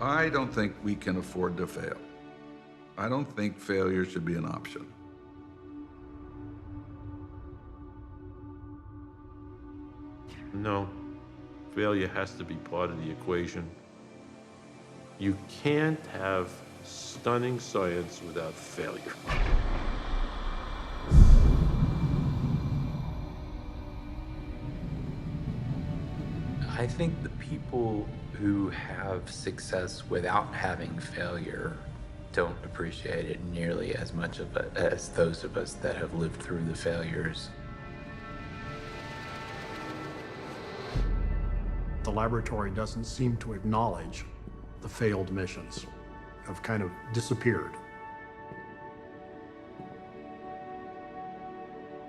I don't think we can afford to fail. I don't think failure should be an option. No, failure has to be part of the equation. You can't have stunning science without failure. I think the people who have success without having failure don't appreciate it nearly as much of it as those of us that have lived through the failures. The laboratory doesn't seem to acknowledge the failed missions, have kind of disappeared.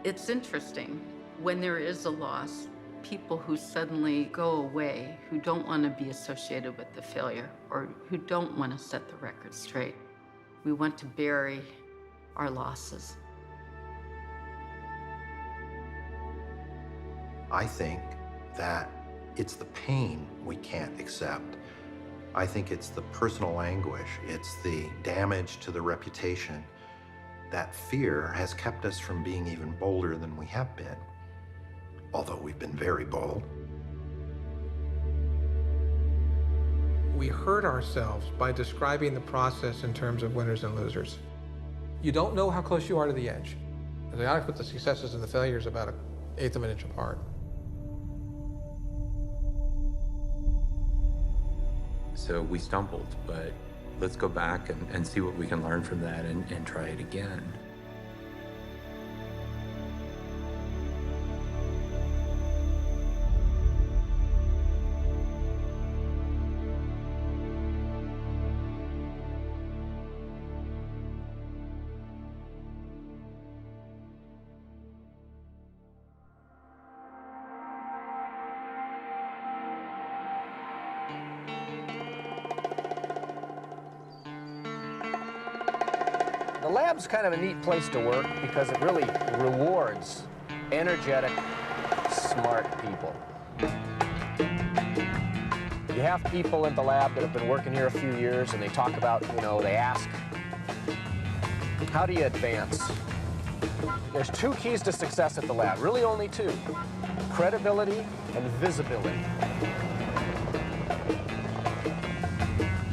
It's interesting when there is a loss, people who suddenly go away, who don't want to be associated with the failure or who don't want to set the record straight. We want to bury our losses. I think that it's the pain we can't accept. I think it's the personal anguish. It's the damage to the reputation. That fear has kept us from being even bolder than we have been, although we've been very bold. We hurt ourselves by describing the process in terms of winners and losers. You don't know how close you are to the edge. They ought to put the successes and the failures about an eighth of an inch apart. So we stumbled, but let's go back and see what we can learn from that and try it again. The lab's kind of a neat place to work because it really rewards energetic, smart people. You have people in the lab that have been working here a few years and they talk about, they ask, how do you advance? There's two keys to success at the lab, really only two: credibility and visibility.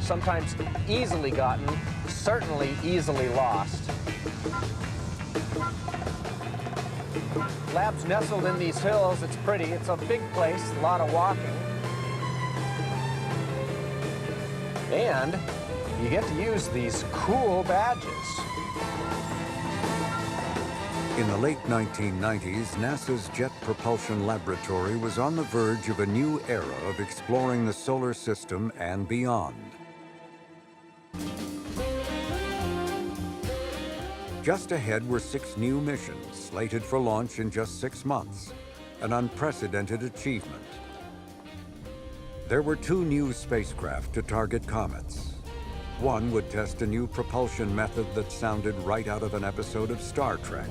Sometimes easily gotten, certainly easily lost. Lab's nestled in these hills. It's pretty. It's a big place, a lot of walking. And you get to use these cool badges. In the late 1990s, NASA's Jet Propulsion Laboratory was on the verge of a new era of exploring the solar system and beyond. Just ahead were 6 new missions, slated for launch in just 6 months, an unprecedented achievement. There were 2 new spacecraft to target comets. One would test a new propulsion method that sounded right out of an episode of Star Trek,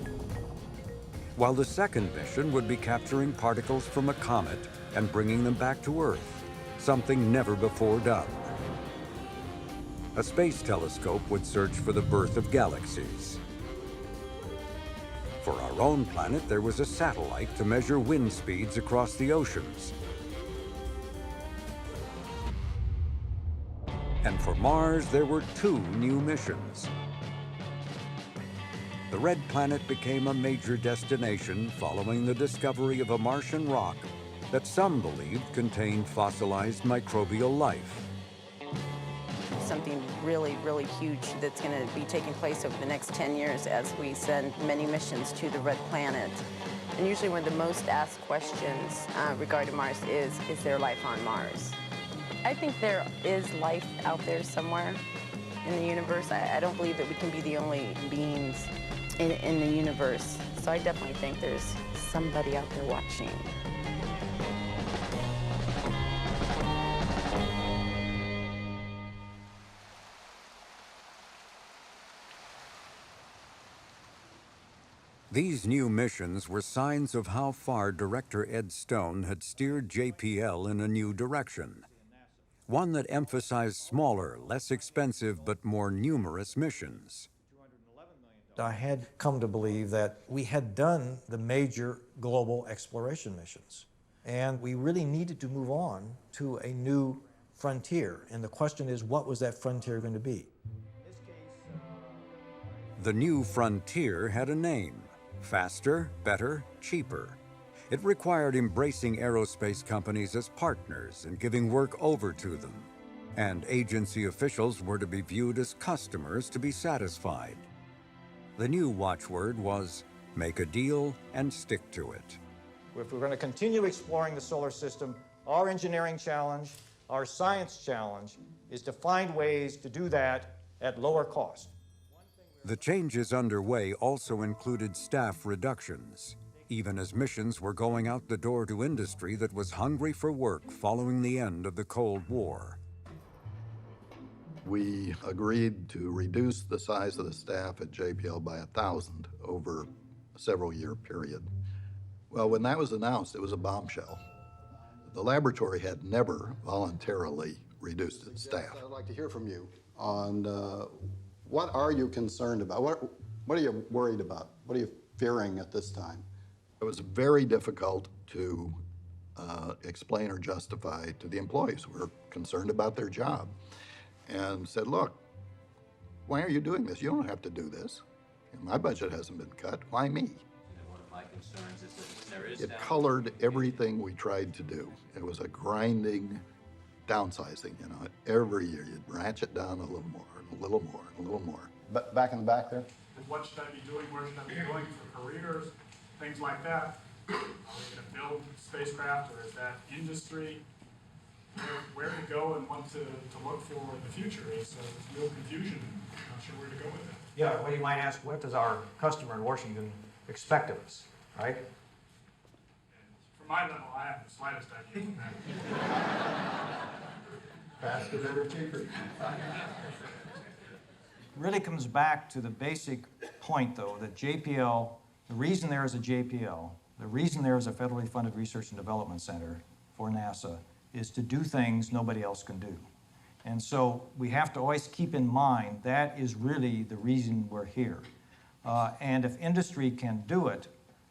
while the second mission would be capturing particles from a comet and bringing them back to Earth, something never before done. A space telescope would search for the birth of galaxies. For our own planet, there was a satellite to measure wind speeds across the oceans. And for Mars, there were 2 new missions. The Red Planet became a major destination following the discovery of a Martian rock that some believed contained fossilized microbial life. Something really, really huge that's going to be taking place over the next 10 years as we send many missions to the Red Planet. And usually one of the most asked questions regarding Mars is there life on Mars? I think there is life out there somewhere in the universe. I don't believe that we can be the only beings in the universe. So I definitely think there's somebody out there watching. These new missions were signs of how far Director Ed Stone had steered JPL in a new direction. one that emphasized smaller, less expensive, but more numerous missions. I had come to believe that we had done the major global exploration missions, and we really needed to move on to a new frontier. And the question is, what was that frontier going to be? The new frontier had a name: faster, better, cheaper. It required embracing aerospace companies as partners and giving work over to them. And agency officials were to be viewed as customers to be satisfied. The new watchword was, make a deal and stick to it. If we're going to continue exploring the solar system, our engineering challenge, our science challenge, is to find ways to do that at lower cost. The changes underway also included staff reductions, even as missions were going out the door to industry that was hungry for work following the end of the Cold War. We agreed to reduce the size of the staff at JPL by 1,000 over a several-year period. Well, when that was announced, it was a bombshell. The laboratory had never voluntarily reduced its staff. I'd like to hear from you on what are you concerned about? What are you worried about? What are you fearing at this time? It was very difficult to explain or justify to the employees who were concerned about their job, and said, look, why are you doing this? You don't have to do this. My budget hasn't been cut. Why me? One of my concerns is that there is It colored everything we tried to do. It was a grinding downsizing, you know. Every year you'd ratchet down a little more, and a little more, and a little more. But back in the back there? What should I be doing? Where should I be going for careers? Things like that. Are we going to build spacecraft, or is that industry? Where to go and what to look for in the future is real confusion. Not sure where to go with it. Yeah, well, you might ask, what does our customer in Washington expect of us, right? And for my level, I have the slightest idea of that. Faster, better, cheaper. Really comes back to the basic point, though, that JPL, the reason there is a JPL, the reason there is a federally funded research and development center for NASA is to do things nobody else can do. And so we have to always keep in mind that is really the reason we're here. And if industry can do it,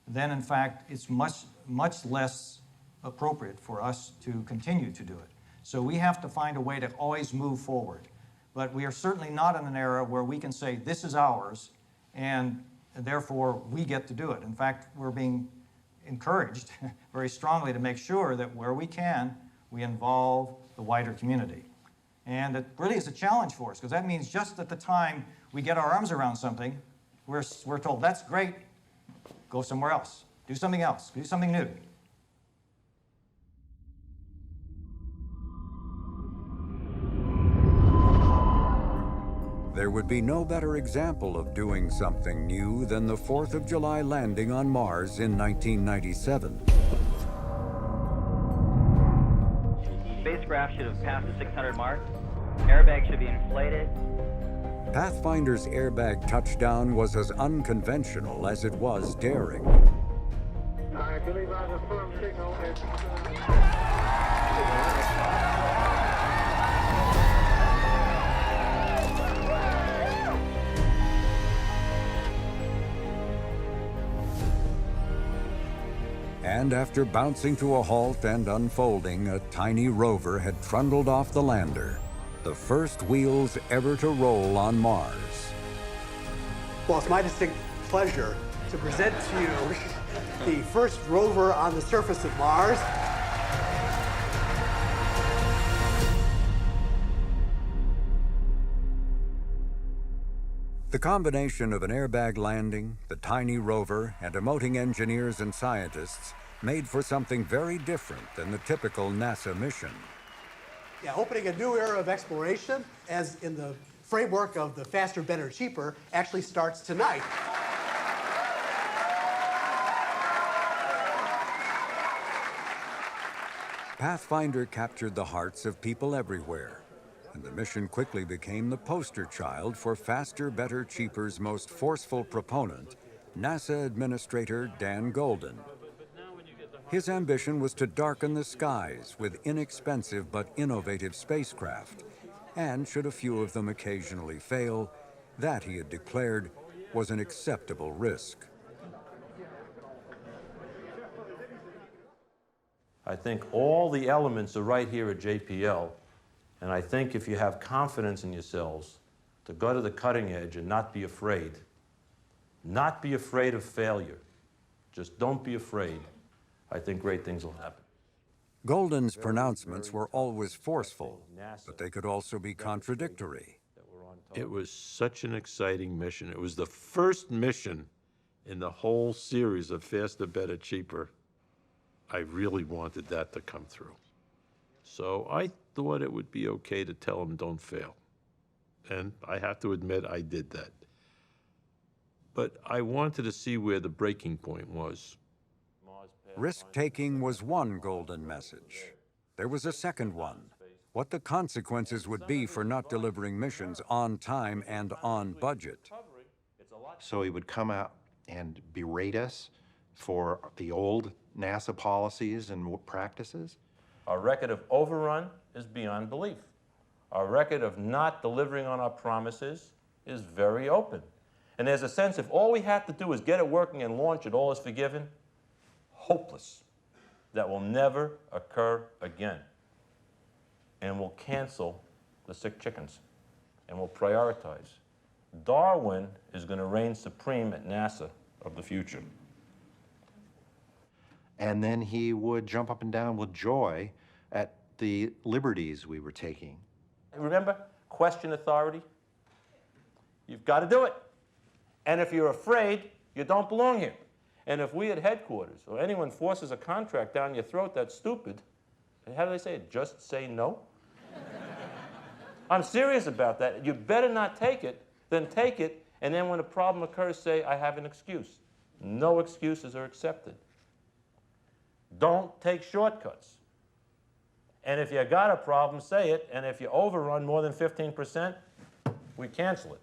then in fact it's much less appropriate for us to continue to do it. So we have to find a way to always move forward. But we are certainly not in an era where we can say this is ours and therefore we get to do it. In fact, we're being encouraged very strongly to make sure that where we can, we involve the wider community. And it really is a challenge for us, because that means just at the time we get our arms around something, we're told, that's great, go somewhere else, do something else, do something new. There would be no better example of doing something new than the 4th of July landing on Mars in 1997. Spacecraft should have passed the 600 mark. Airbag should be inflated. Pathfinder's airbag touchdown was as unconventional as it was daring. I believe I have a firm signal. And after bouncing to a halt and unfolding, a tiny rover had trundled off the lander, the first wheels ever to roll on Mars. Well, it's my distinct pleasure to present to you the first rover on the surface of Mars. The combination of an airbag landing, the tiny rover, and emoting engineers and scientists made for something very different than the typical NASA mission. Yeah, opening a new era of exploration, as in the framework of the faster, better, cheaper, actually starts tonight. Pathfinder captured the hearts of people everywhere, and the mission quickly became the poster child for faster, better, cheaper's most forceful proponent, NASA Administrator Dan Golden. His ambition was to darken the skies with inexpensive but innovative spacecraft, and should a few of them occasionally fail, that, he had declared, was an acceptable risk. I think all the elements are right here at JPL, and I think if you have confidence in yourselves to go to the cutting edge and not be afraid of failure, just don't be afraid, I think great things will happen. Golden's pronouncements were always forceful, but they could also be contradictory. It was such an exciting mission. It was the first mission in the whole series of Faster, Better, Cheaper. I really wanted that to come through. So I thought it would be okay to tell them don't fail. And I have to admit I did that. But I wanted to see where the breaking point was. Risk-taking was one Golden message. There was a second one: what the consequences would be for not delivering missions on time and on budget. So he would come out and berate us for the old NASA policies and practices. Our record of overrun is beyond belief. Our record of not delivering on our promises is very open. And there's a sense if all we have to do is get it working and launch it, all is forgiven. Hopeless. That will never occur again. And we'll cancel the sick chickens. And we'll prioritize. Darwin is going to reign supreme at NASA of the future. And then he would jump up and down with joy at the liberties we were taking. Remember, question authority. You've got to do it. And if you're afraid, you don't belong here. And if we at headquarters or anyone forces a contract down your throat that's stupid, how do they say it? Just say no? I'm serious about that. You better not take it, then take it, and then when a problem occurs, say, I have an excuse. No excuses are accepted. Don't take shortcuts. And if you got a problem, say it, and if you overrun more than 15%, we cancel it.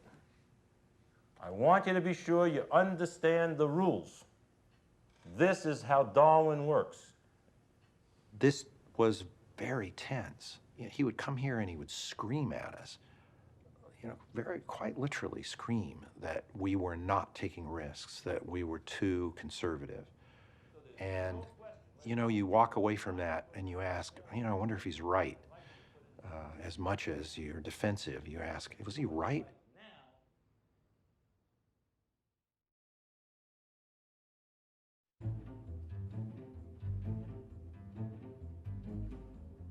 I want you to be sure you understand the rules. This is how Darwin works. This was very tense. You know, he would come here and he would scream at us, quite literally scream that we were not taking risks, that we were too conservative. And, you walk away from that and you ask, I wonder if he's right. As much as you're defensive, you ask, was he right?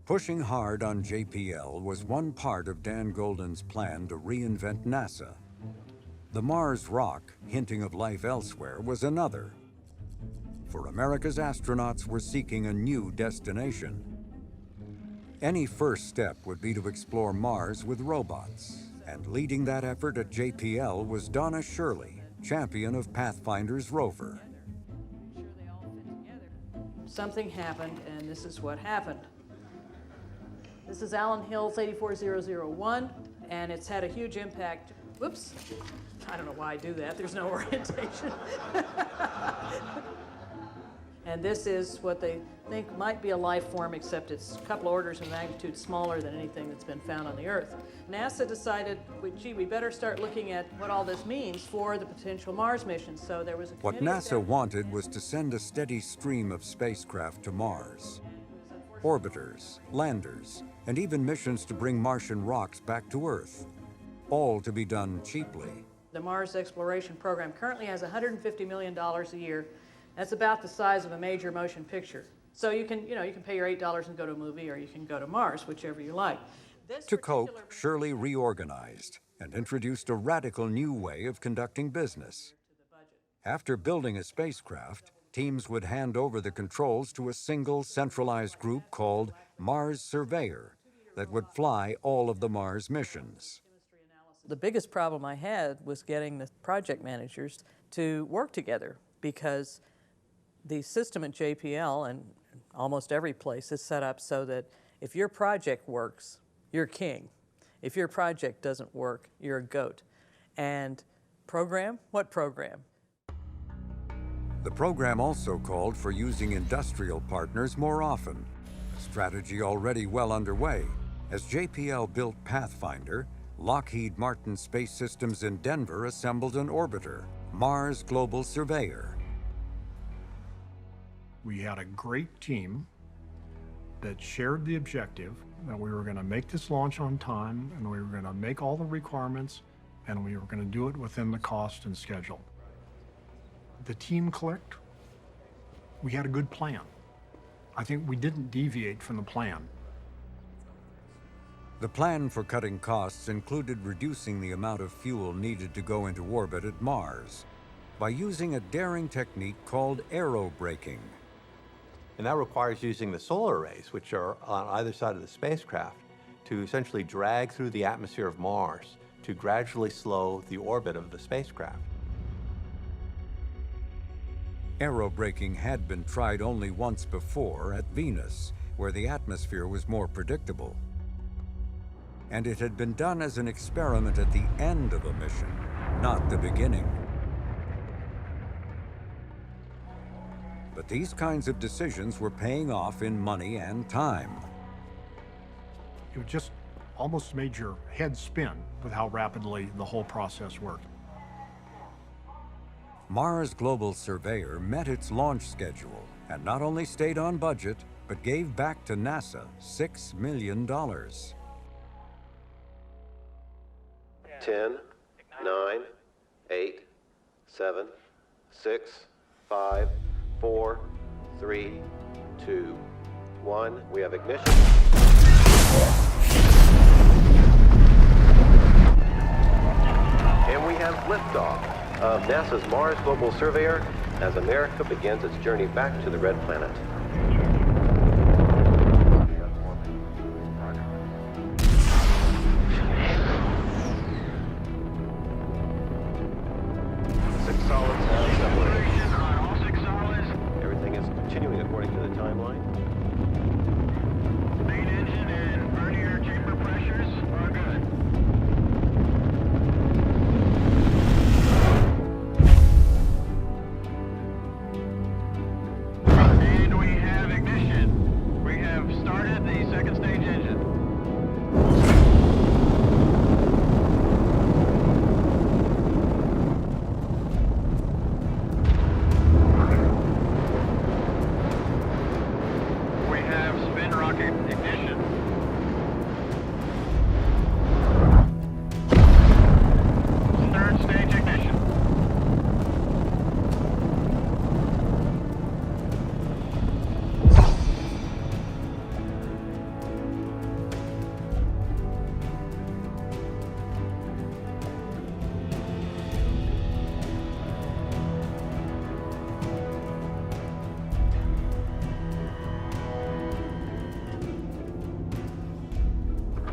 Pushing hard on JPL was one part of Dan Golden's plan to reinvent NASA. The Mars rock, hinting of life elsewhere, was another. For America's astronauts were seeking a new destination. Any first step would be to explore Mars with robots, and leading that effort at JPL was Donna Shirley, champion of Pathfinder's rover. Something happened, and this is what happened. This is Allen Hills 84001, and it's had a huge impact. Whoops, I don't know why I do that. There's no orientation. And this is what they think might be a life form, except it's a couple orders of magnitude smaller than anything that's been found on the Earth. NASA decided, gee, we better start looking at what all this means for the potential Mars mission. So there was a What NASA wanted was to send a steady stream of spacecraft to Mars. Orbiters, landers, and even missions to bring Martian rocks back to Earth, all to be done cheaply. The Mars exploration program currently has $150 million a year. That's about the size of a major motion picture. So you can pay your $8 and go to a movie, or you can go to Mars, whichever you like. To cope, Shirley reorganized and introduced a radical new way of conducting business. After building a spacecraft, teams would hand over the controls to a single centralized group called Mars Surveyor that would fly all of the Mars missions. The biggest problem I had was getting the project managers to work together, because the system at JPL and almost every place is set up so that if your project works, you're king. If your project doesn't work, you're a goat. And program? What program? The program also called for using industrial partners more often, a strategy already well underway. As JPL built Pathfinder, Lockheed Martin Space Systems in Denver assembled an orbiter, Mars Global Surveyor. We had a great team that shared the objective that we were going to make this launch on time, and we were going to make all the requirements, and we were going to do it within the cost and schedule. The team clicked. We had a good plan. I think we didn't deviate from the plan. The plan for cutting costs included reducing the amount of fuel needed to go into orbit at Mars by using a daring technique called aerobraking. And that requires using the solar arrays, which are on either side of the spacecraft, to essentially drag through the atmosphere of Mars to gradually slow the orbit of the spacecraft. Aerobraking had been tried only once before at Venus, where the atmosphere was more predictable. And it had been done as an experiment at the end of a mission, not the beginning. But these kinds of decisions were paying off in money and time. It just almost made your head spin with how rapidly the whole process worked. Mars Global Surveyor met its launch schedule and not only stayed on budget, but gave back to NASA $6 million. 10, 9, 8, 7, 6, 5, 4, 3, 2, 1. We have ignition. And we have liftoff of NASA's Mars Global Surveyor as America begins its journey back to the Red Planet. Six solids have separated. All 6 solids. Everything is continuing according to the timeline. Main engine and vernier chamber pressures are good. And we have ignition. We have started the second stage engine. We have spin rocket ignition. Third stage ignition.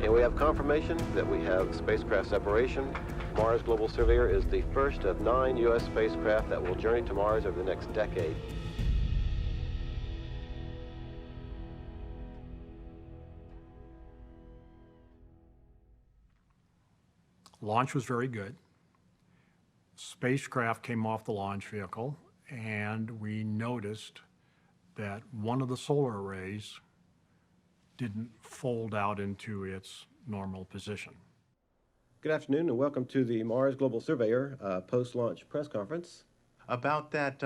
And we have confirmation that we have spacecraft separation. Mars Global Surveyor is the first of 9 U.S. spacecraft that will journey to Mars over the next decade. Launch was very good. Spacecraft came off the launch vehicle, and we noticed that one of the solar arrays didn't fold out into its normal position. Good afternoon and welcome to the Mars Global Surveyor post-launch press conference. About that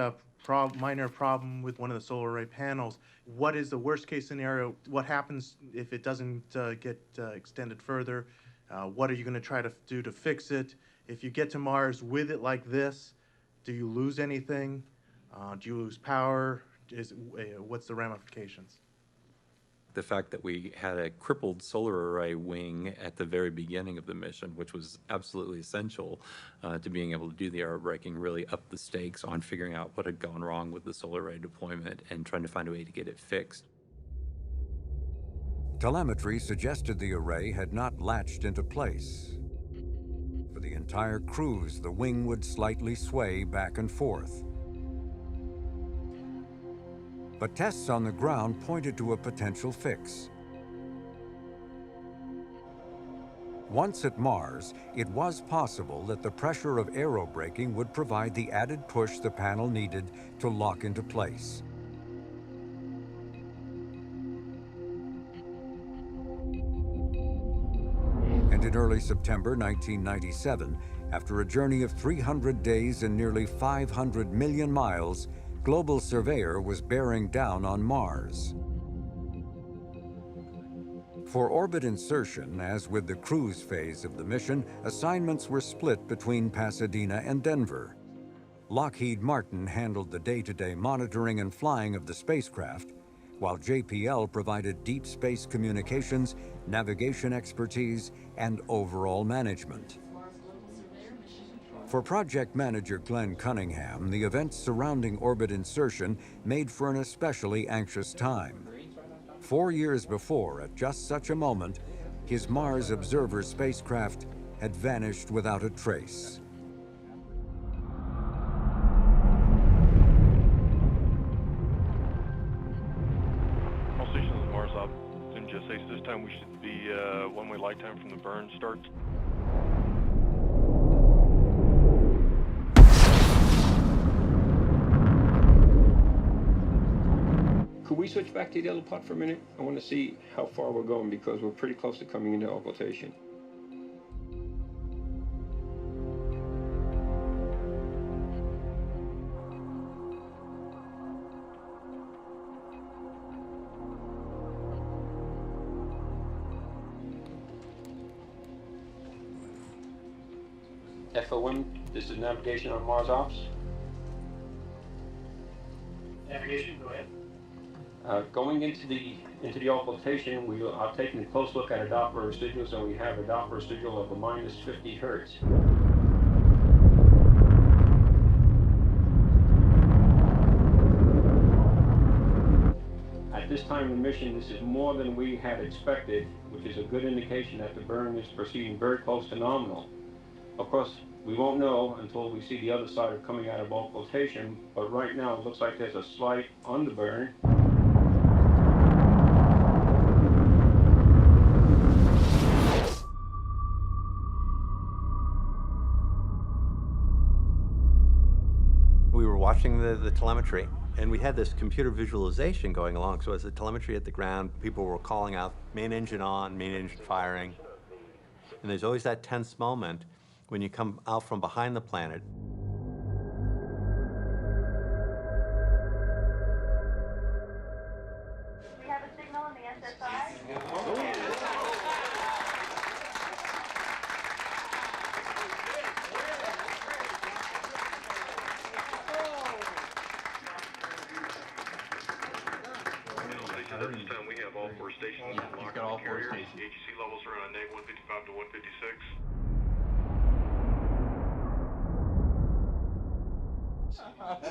minor problem with one of the solar array panels, what is the worst case scenario? What happens if it doesn't get extended further? What are you going to try to do to fix it? If you get to Mars with it like this, do you lose anything? Do you lose power? What's the ramifications? The fact that we had a crippled solar array wing at the very beginning of the mission, which was absolutely essential to being able to do the aerobraking, really upped the stakes on figuring out what had gone wrong with the solar array deployment and trying to find a way to get it fixed. Telemetry suggested the array had not latched into place. For the entire cruise, the wing would slightly sway back and forth. But tests on the ground pointed to a potential fix. Once at Mars, it was possible that the pressure of aerobraking would provide the added push the panel needed to lock into place. And in early September 1997, after a journey of 300 days and nearly 500 million miles, Global Surveyor was bearing down on Mars. For orbit insertion, as with the cruise phase of the mission, assignments were split between Pasadena and Denver. Lockheed Martin handled the day-to-day monitoring and flying of the spacecraft, while JPL provided deep space communications, navigation expertise, and overall management. For project manager Glenn Cunningham, the events surrounding orbit insertion made for an especially anxious time. 4 years before, at just such a moment, his Mars Observer spacecraft had vanished without a trace. All stations Mars Op, MGS-8, this time we should be one-way light time from the burn starts. Could we switch back to the other pod for a minute? I want to see how far we're going because we're pretty close to coming into occultation. FOM, this is navigation on Mars Ops. Navigation, go ahead. Going into the occultation, we are taking a close look at a Doppler residual, so we have a Doppler residual of a minus 50 hertz. At this time in the mission, this is more than we had expected, which is a good indication that the burn is proceeding very close to nominal. Of course, we won't know until we see the other side of coming out of occultation, but right now it looks like there's a slight underburn. We were watching the telemetry, and we had this computer visualization going along. So as the telemetry hit the ground, people were calling out, main engine on, main engine firing. And there's always that tense moment when you come out from behind the planet. We have a signal in the SSI. At this time, we have all 4 stations locked on the carrier. AGC levels are on negative 155 to 156.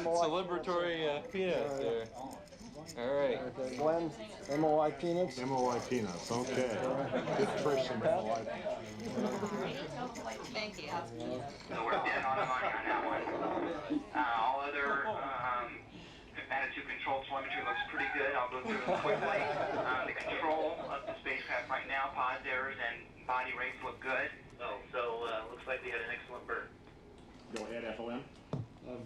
Celebratory peanuts there. All right. Glenn, MOI peanuts? MOI peanuts, okay. Good person, MOI. Thank you. So we're dead on the money on that one. All other attitude control telemetry looks pretty good. I'll go through them quickly. The control of the spacecraft right now, pause errors and body rates look good. So looks like we had an excellent burn. Go ahead, FOM.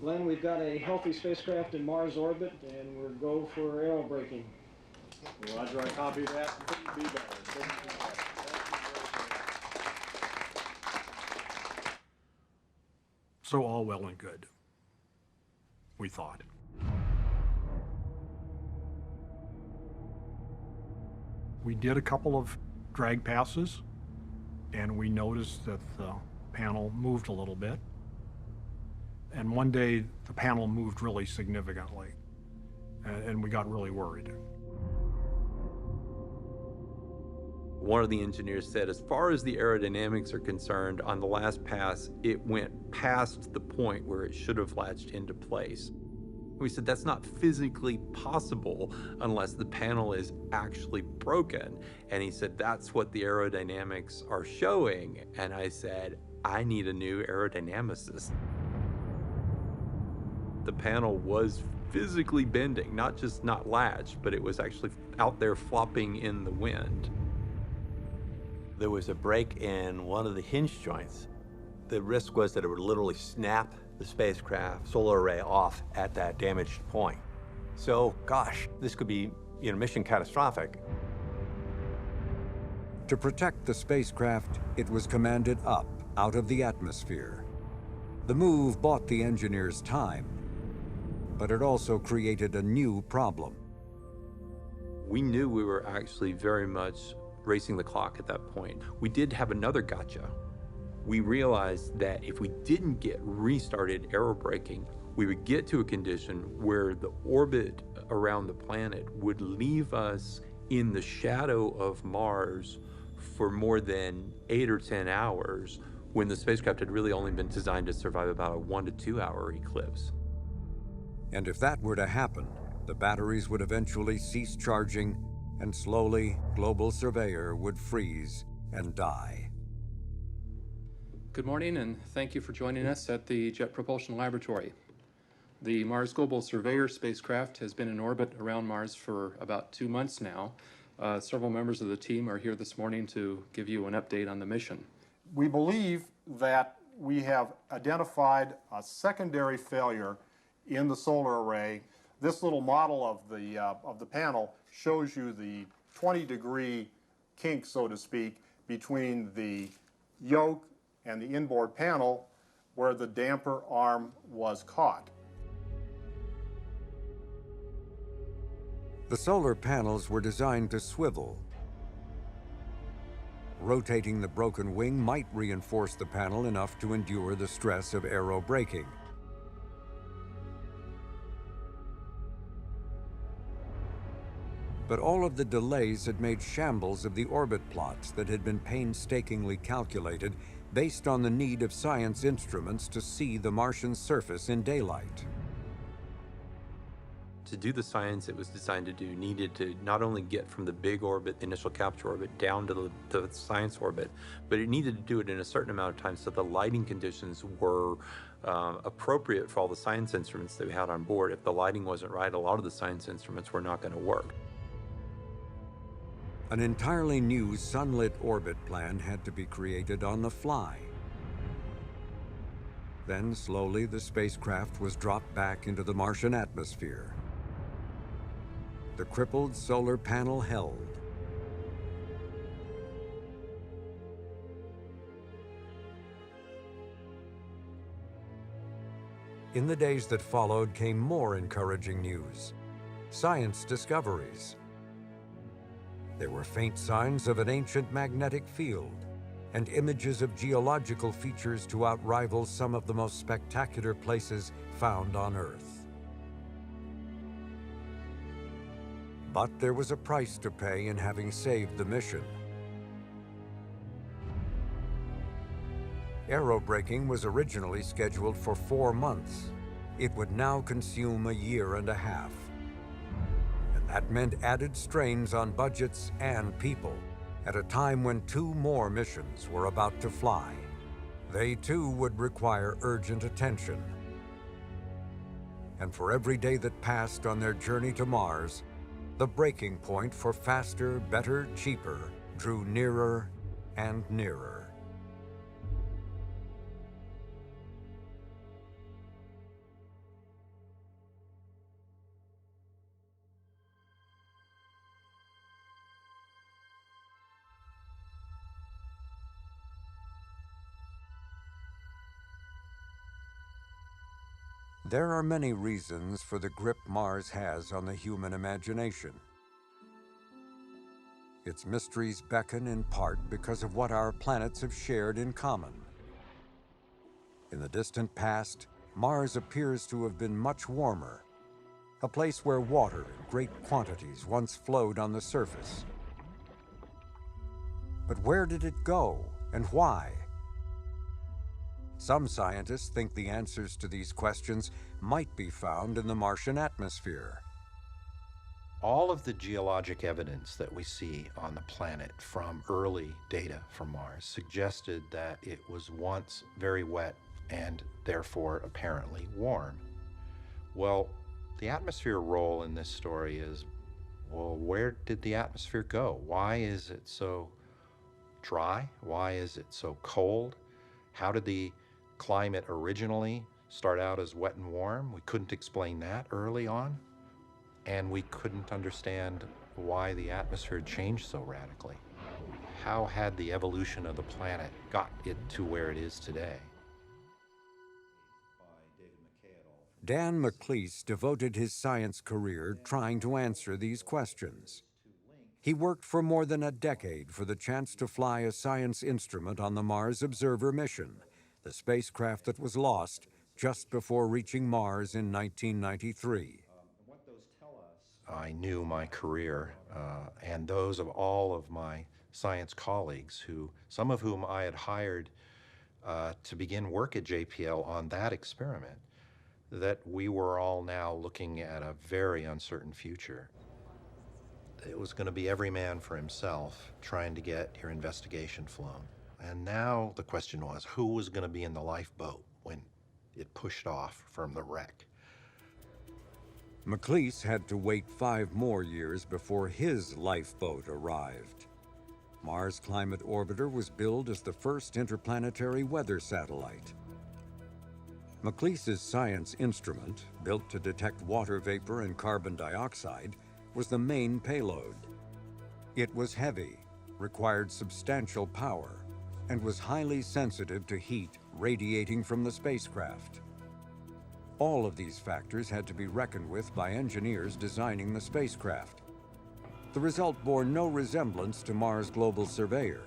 Glenn, we've got a healthy spacecraft in Mars orbit, and we're go for aerobraking. Roger, I copy that. Couldn't be better. So all well and good, we thought. We did a couple of drag passes, and we noticed that the panel moved a little bit. And one day, the panel moved really significantly, and we got really worried. One of the engineers said, as far as the aerodynamics are concerned, on the last pass, it went past the point where it should have latched into place. We said, that's not physically possible unless the panel is actually broken. And he said, that's what the aerodynamics are showing. And I said, I need a new aerodynamicist. The panel was physically bending, not just not latched, but it was actually out there flopping in the wind. there was a break in one of the hinge joints. The risk was that it would literally snap the spacecraft solar array off at that damaged point. So, gosh, this could be, mission catastrophic. To protect the spacecraft, it was commanded up, out of the atmosphere. The move bought the engineers time, but it also created a new problem. We knew we were actually very much racing the clock at that point. We did have another gotcha. We realized that if we didn't get restarted aerobraking, we would get to a condition where the orbit around the planet would leave us in the shadow of Mars for more than 8 or 10 hours, when the spacecraft had really only been designed to survive about a 1 to 2 hour eclipse. And if that were to happen, the batteries would eventually cease charging, and slowly, Global Surveyor would freeze and die. Good morning, and thank you for joining us at the Jet Propulsion Laboratory. The Mars Global Surveyor spacecraft has been in orbit around Mars for about 2 months now. Several members of the team are here this morning to give you an update on the mission. We believe that we have identified a secondary failure in the solar array. This little model of the panel shows you the 20-degree kink, so to speak, between the yoke and the inboard panel where the damper arm was caught. The solar panels were designed to swivel. Rotating the broken wing might reinforce the panel enough to endure the stress of aerobraking. But all of the delays had made shambles of the orbit plots that had been painstakingly calculated based on the need of science instruments to see the Martian surface in daylight. To do the science it was designed to do needed to not only get from the big orbit, the initial capture orbit, down to the science orbit, but it needed to do it in a certain amount of time so the lighting conditions were appropriate for all the science instruments that we had on board. If the lighting wasn't right, a lot of the science instruments were not going to work. An entirely new sunlit orbit plan had to be created on the fly. Then, slowly, the spacecraft was dropped back into the Martian atmosphere. The crippled solar panel held. In the days that followed came more encouraging news. Science discoveries. There were faint signs of an ancient magnetic field and images of geological features to outrival some of the most spectacular places found on Earth. But there was a price to pay in having saved the mission. Aerobraking was originally scheduled for 4 months. It would now consume a year and a half. And that meant added strains on budgets and people at a time when 2 more missions were about to fly. They too would require urgent attention. And for every day that passed on their journey to Mars, the breaking point for faster, better, cheaper drew nearer and nearer. There are many reasons for the grip Mars has on the human imagination. Its mysteries beckon in part because of what our planets have shared in common. In the distant past, Mars appears to have been much warmer, a place where water in great quantities once flowed on the surface. But where did it go, and why? Some scientists think the answers to these questions might be found in the Martian atmosphere. All of the geologic evidence that we see on the planet from early data from Mars suggested that it was once very wet and therefore apparently warm. Well, the atmosphere role in this story is, well, where did the atmosphere go? Why is it so dry? Why is it so cold? How did the climate originally start out as wet and warm? We couldn't explain that early on. And we couldn't understand why the atmosphere changed so radically. How had the evolution of the planet got it to where it is today? Dan McLeese devoted his science career trying to answer these questions. He worked for more than a decade for the chance to fly a science instrument on the Mars Observer mission, the spacecraft that was lost just before reaching Mars in 1993. I knew my career and those of all of my science colleagues, some of whom I had hired to begin work at JPL on that experiment, that we were all now looking at a very uncertain future. It was going to be every man for himself trying to get your investigation flown. And now the question was, who was going to be in the lifeboat when it pushed off from the wreck? McLeese had to wait 5 more years before his lifeboat arrived. Mars Climate Orbiter was billed as the first interplanetary weather satellite. McLeese's science instrument, built to detect water vapor and carbon dioxide, was the main payload. It was heavy, required substantial power, and was highly sensitive to heat radiating from the spacecraft. All of these factors had to be reckoned with by engineers designing the spacecraft. The result bore no resemblance to Mars Global Surveyor.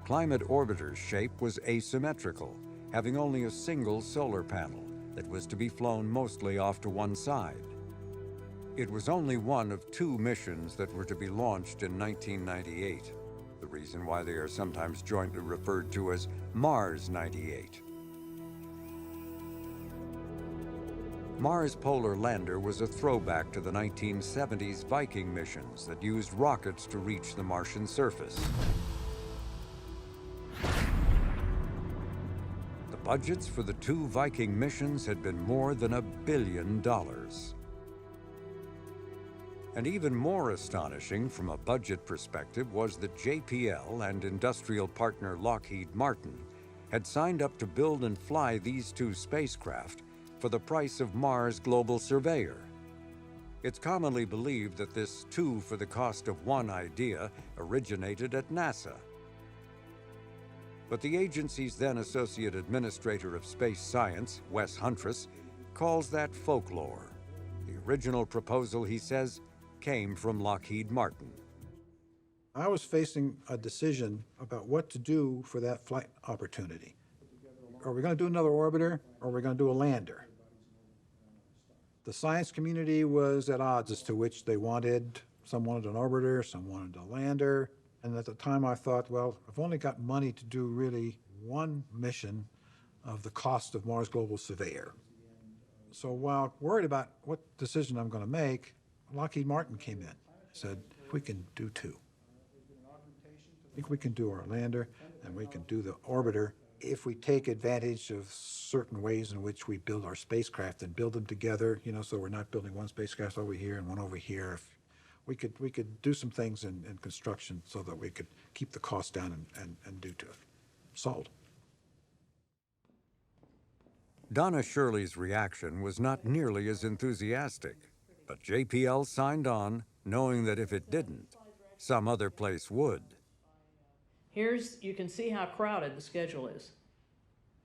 Climate Orbiter's shape was asymmetrical, having only a single solar panel that was to be flown mostly off to one side. It was only one of 2 missions that were to be launched in 1998, the reason why they are sometimes jointly referred to as Mars 98. Mars Polar Lander was a throwback to the 1970s Viking missions that used rockets to reach the Martian surface. The budgets for the 2 Viking missions had been more than $1 billion. And even more astonishing from a budget perspective was that JPL and industrial partner Lockheed Martin had signed up to build and fly these 2 spacecraft for the price of Mars Global Surveyor. It's commonly believed that this 2 for the cost of 1 idea originated at NASA. But the agency's then Associate Administrator of Space Science, Wes Huntress, calls that folklore. The original proposal, he says, came from Lockheed Martin. I was facing a decision about what to do for that flight opportunity. Are we going to do another orbiter, or are we going to do a lander? The science community was at odds as to which they wanted. Some wanted an orbiter, some wanted a lander. And at the time I thought, well, I've only got money to do really 1 mission of the cost of Mars Global Surveyor. So while worried about what decision I'm going to make, Lockheed Martin came in, said, we can do 2. I think we can do our lander and we can do the orbiter if we take advantage of certain ways in which we build our spacecraft and build them together, so we're not building one spacecraft over here and one over here. If we could do some things in construction so that we could keep the cost down and do to it. Sold. Donna Shirley's reaction was not nearly as enthusiastic, but JPL signed on, knowing that if it didn't, some other place would. You can see how crowded the schedule is.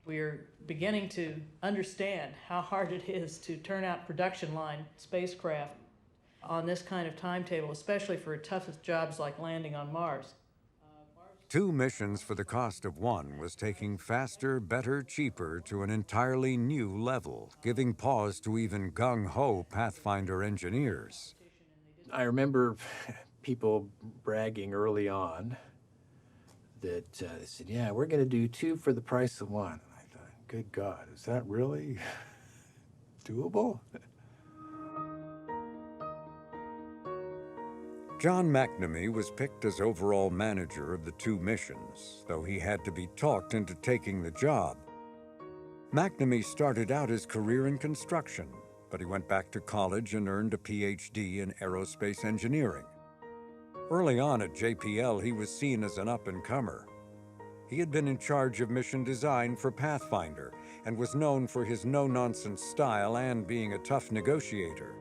We're beginning to understand how hard it is to turn out production line spacecraft on this kind of timetable, especially for toughest jobs like landing on Mars. 2 missions for the cost of 1 was taking faster, better, cheaper to an entirely new level, giving pause to even gung-ho Pathfinder engineers. I remember people bragging early on that they said, yeah, we're going to do 2 for the price of 1. And I thought, good God, is that really doable? John McNamee was picked as overall manager of the 2 missions, though he had to be talked into taking the job. McNamee started out his career in construction, but he went back to college and earned a PhD in aerospace engineering. Early on at JPL, he was seen as an up-and-comer. He had been in charge of mission design for Pathfinder and was known for his no-nonsense style and being a tough negotiator.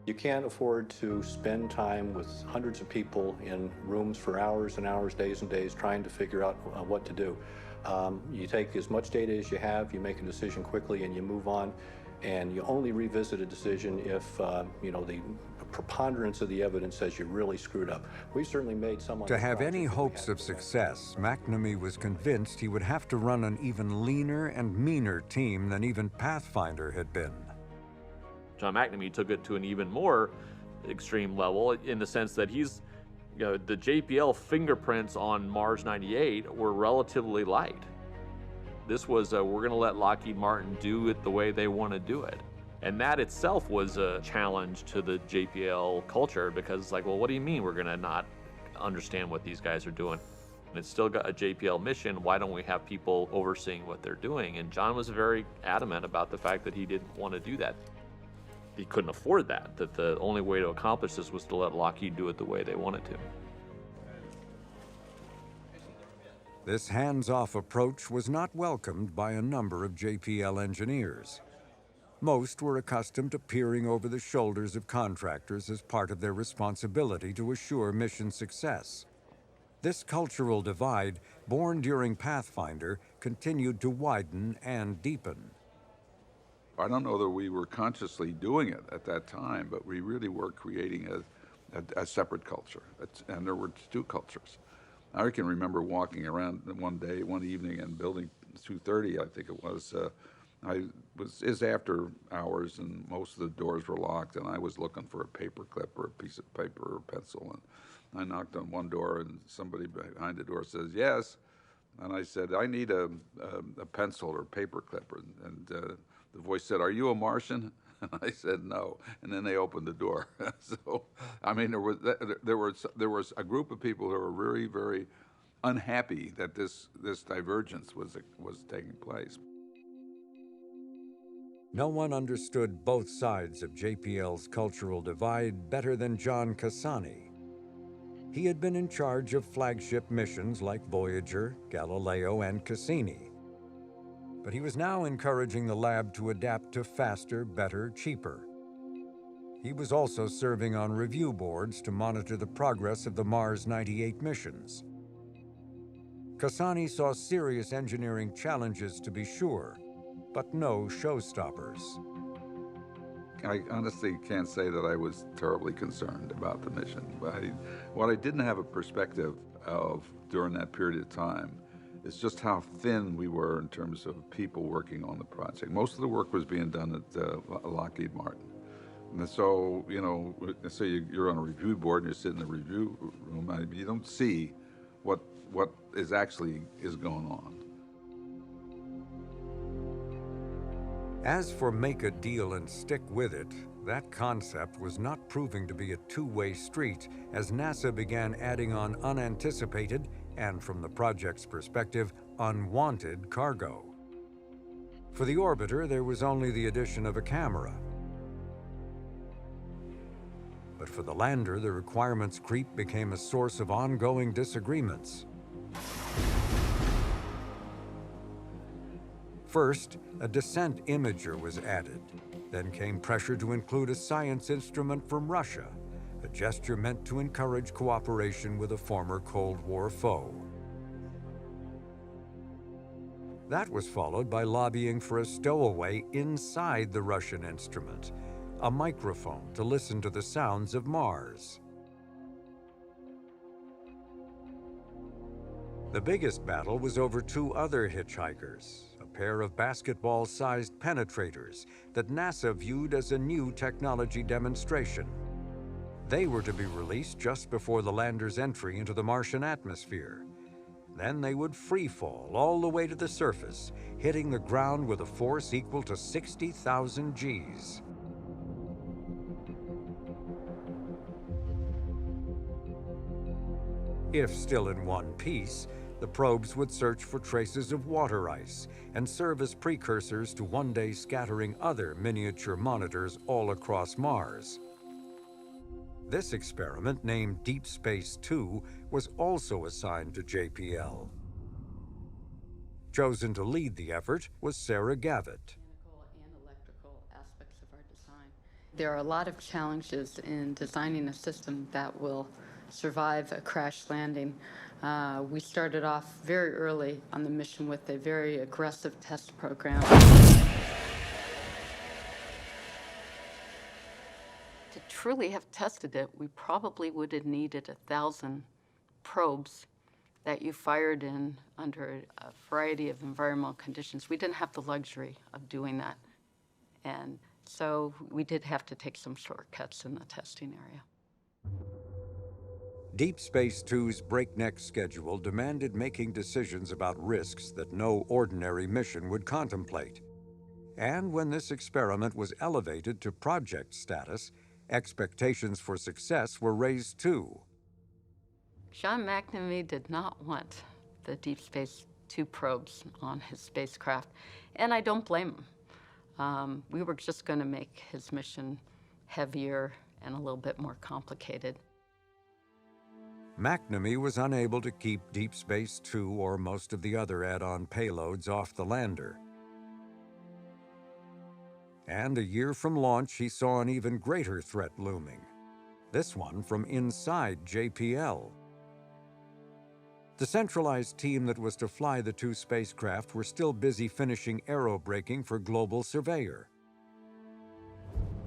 You can't afford to spend time with hundreds of people in rooms for hours and hours, days and days, trying to figure out what to do. You take as much data as you have, you make a decision quickly, and you move on. And you only revisit a decision if, the preponderance of the evidence says you really screwed up. We certainly made some on To the have project any that we hopes had of to success, McNamee was convinced he would have to run an even leaner and meaner team than even Pathfinder had been. John McNamee took it to an even more extreme level in the sense that the JPL fingerprints on Mars 98 were relatively light. This was, we're going to let Lockheed Martin do it the way they want to do it. And that itself was a challenge to the JPL culture, because it's like, well, what do you mean we're going to not understand what these guys are doing? And it's still got a JPL mission. Why don't we have people overseeing what they're doing? And John was very adamant about the fact that he didn't want to do that. He couldn't afford that the only way to accomplish this was to let Lockheed do it the way they wanted to. This hands-off approach was not welcomed by a number of JPL engineers. Most were accustomed to peering over the shoulders of contractors as part of their responsibility to assure mission success. This cultural divide, born during Pathfinder, continued to widen and deepen. I don't know that we were consciously doing it at that time, but we really were creating a separate culture, and there were two cultures. I can remember walking around one evening in Building 230, I think it was. It's after hours, and most of the doors were locked, and I was looking for a paper clip or a piece of paper or a pencil, and I knocked on one door, and somebody behind the door says, "Yes," and I said, "I need a pencil or a paper clip," and the voice said, "Are you a Martian?" And I said, "No," and then they opened the door. So, I mean, there was a group of people who were very, very unhappy that this divergence was taking place. No one understood both sides of JPL's cultural divide better than John Cassani. He had been in charge of flagship missions like Voyager, Galileo, and Cassini. But he was now encouraging the lab to adapt to faster, better, cheaper. He was also serving on review boards to monitor the progress of the Mars 98 missions. Cassani saw serious engineering challenges, to be sure, but no showstoppers. I honestly can't say that I was terribly concerned about the mission. What I didn't have a perspective of during that period of time is just how thin we were in terms of people working on the project. Most of the work was being done at Lockheed Martin. And so, say you're on a review board and you sit in the review room, you don't see what is going on. As for make a deal and stick with it, that concept was not proving to be a two-way street as NASA began adding on unanticipated and, from the project's perspective, unwanted cargo. For the orbiter, there was only the addition of a camera. But for the lander, the requirements creep became a source of ongoing disagreements. First, a descent imager was added. Then came pressure to include a science instrument from Russia, a gesture meant to encourage cooperation with a former Cold War foe. That was followed by lobbying for a stowaway inside the Russian instrument, a microphone to listen to the sounds of Mars. The biggest battle was over two other hitchhikers, a pair of basketball-sized penetrators that NASA viewed as a new technology demonstration. They were to be released just before the lander's entry into the Martian atmosphere. Then they would free fall all the way to the surface, hitting the ground with a force equal to 60,000 Gs. If still in one piece, the probes would search for traces of water ice and serve as precursors to one day scattering other miniature monitors all across Mars. This experiment, named Deep Space 2, was also assigned to JPL. Chosen to lead the effort was Sarah Gavitt. There are a lot of challenges in designing a system that will survive a crash landing. We started off very early on the mission with a very aggressive test program. To truly have tested it, we probably would have needed 1,000 probes that you fired in under a variety of environmental conditions. We didn't have the luxury of doing that. And so we did have to take some shortcuts in the testing area. Deep Space 2's breakneck schedule demanded making decisions about risks that no ordinary mission would contemplate. And when this experiment was elevated to project status, expectations for success were raised too. John McNamee did not want the Deep Space 2 probes on his spacecraft, and I don't blame him. We were just going to make his mission heavier and a little bit more complicated. McNamee was unable to keep Deep Space 2 or most of the other add-on payloads off the lander. And a year from launch, he saw an even greater threat looming. This one from inside JPL. The centralized team that was to fly the two spacecraft were still busy finishing aerobraking for Global Surveyor.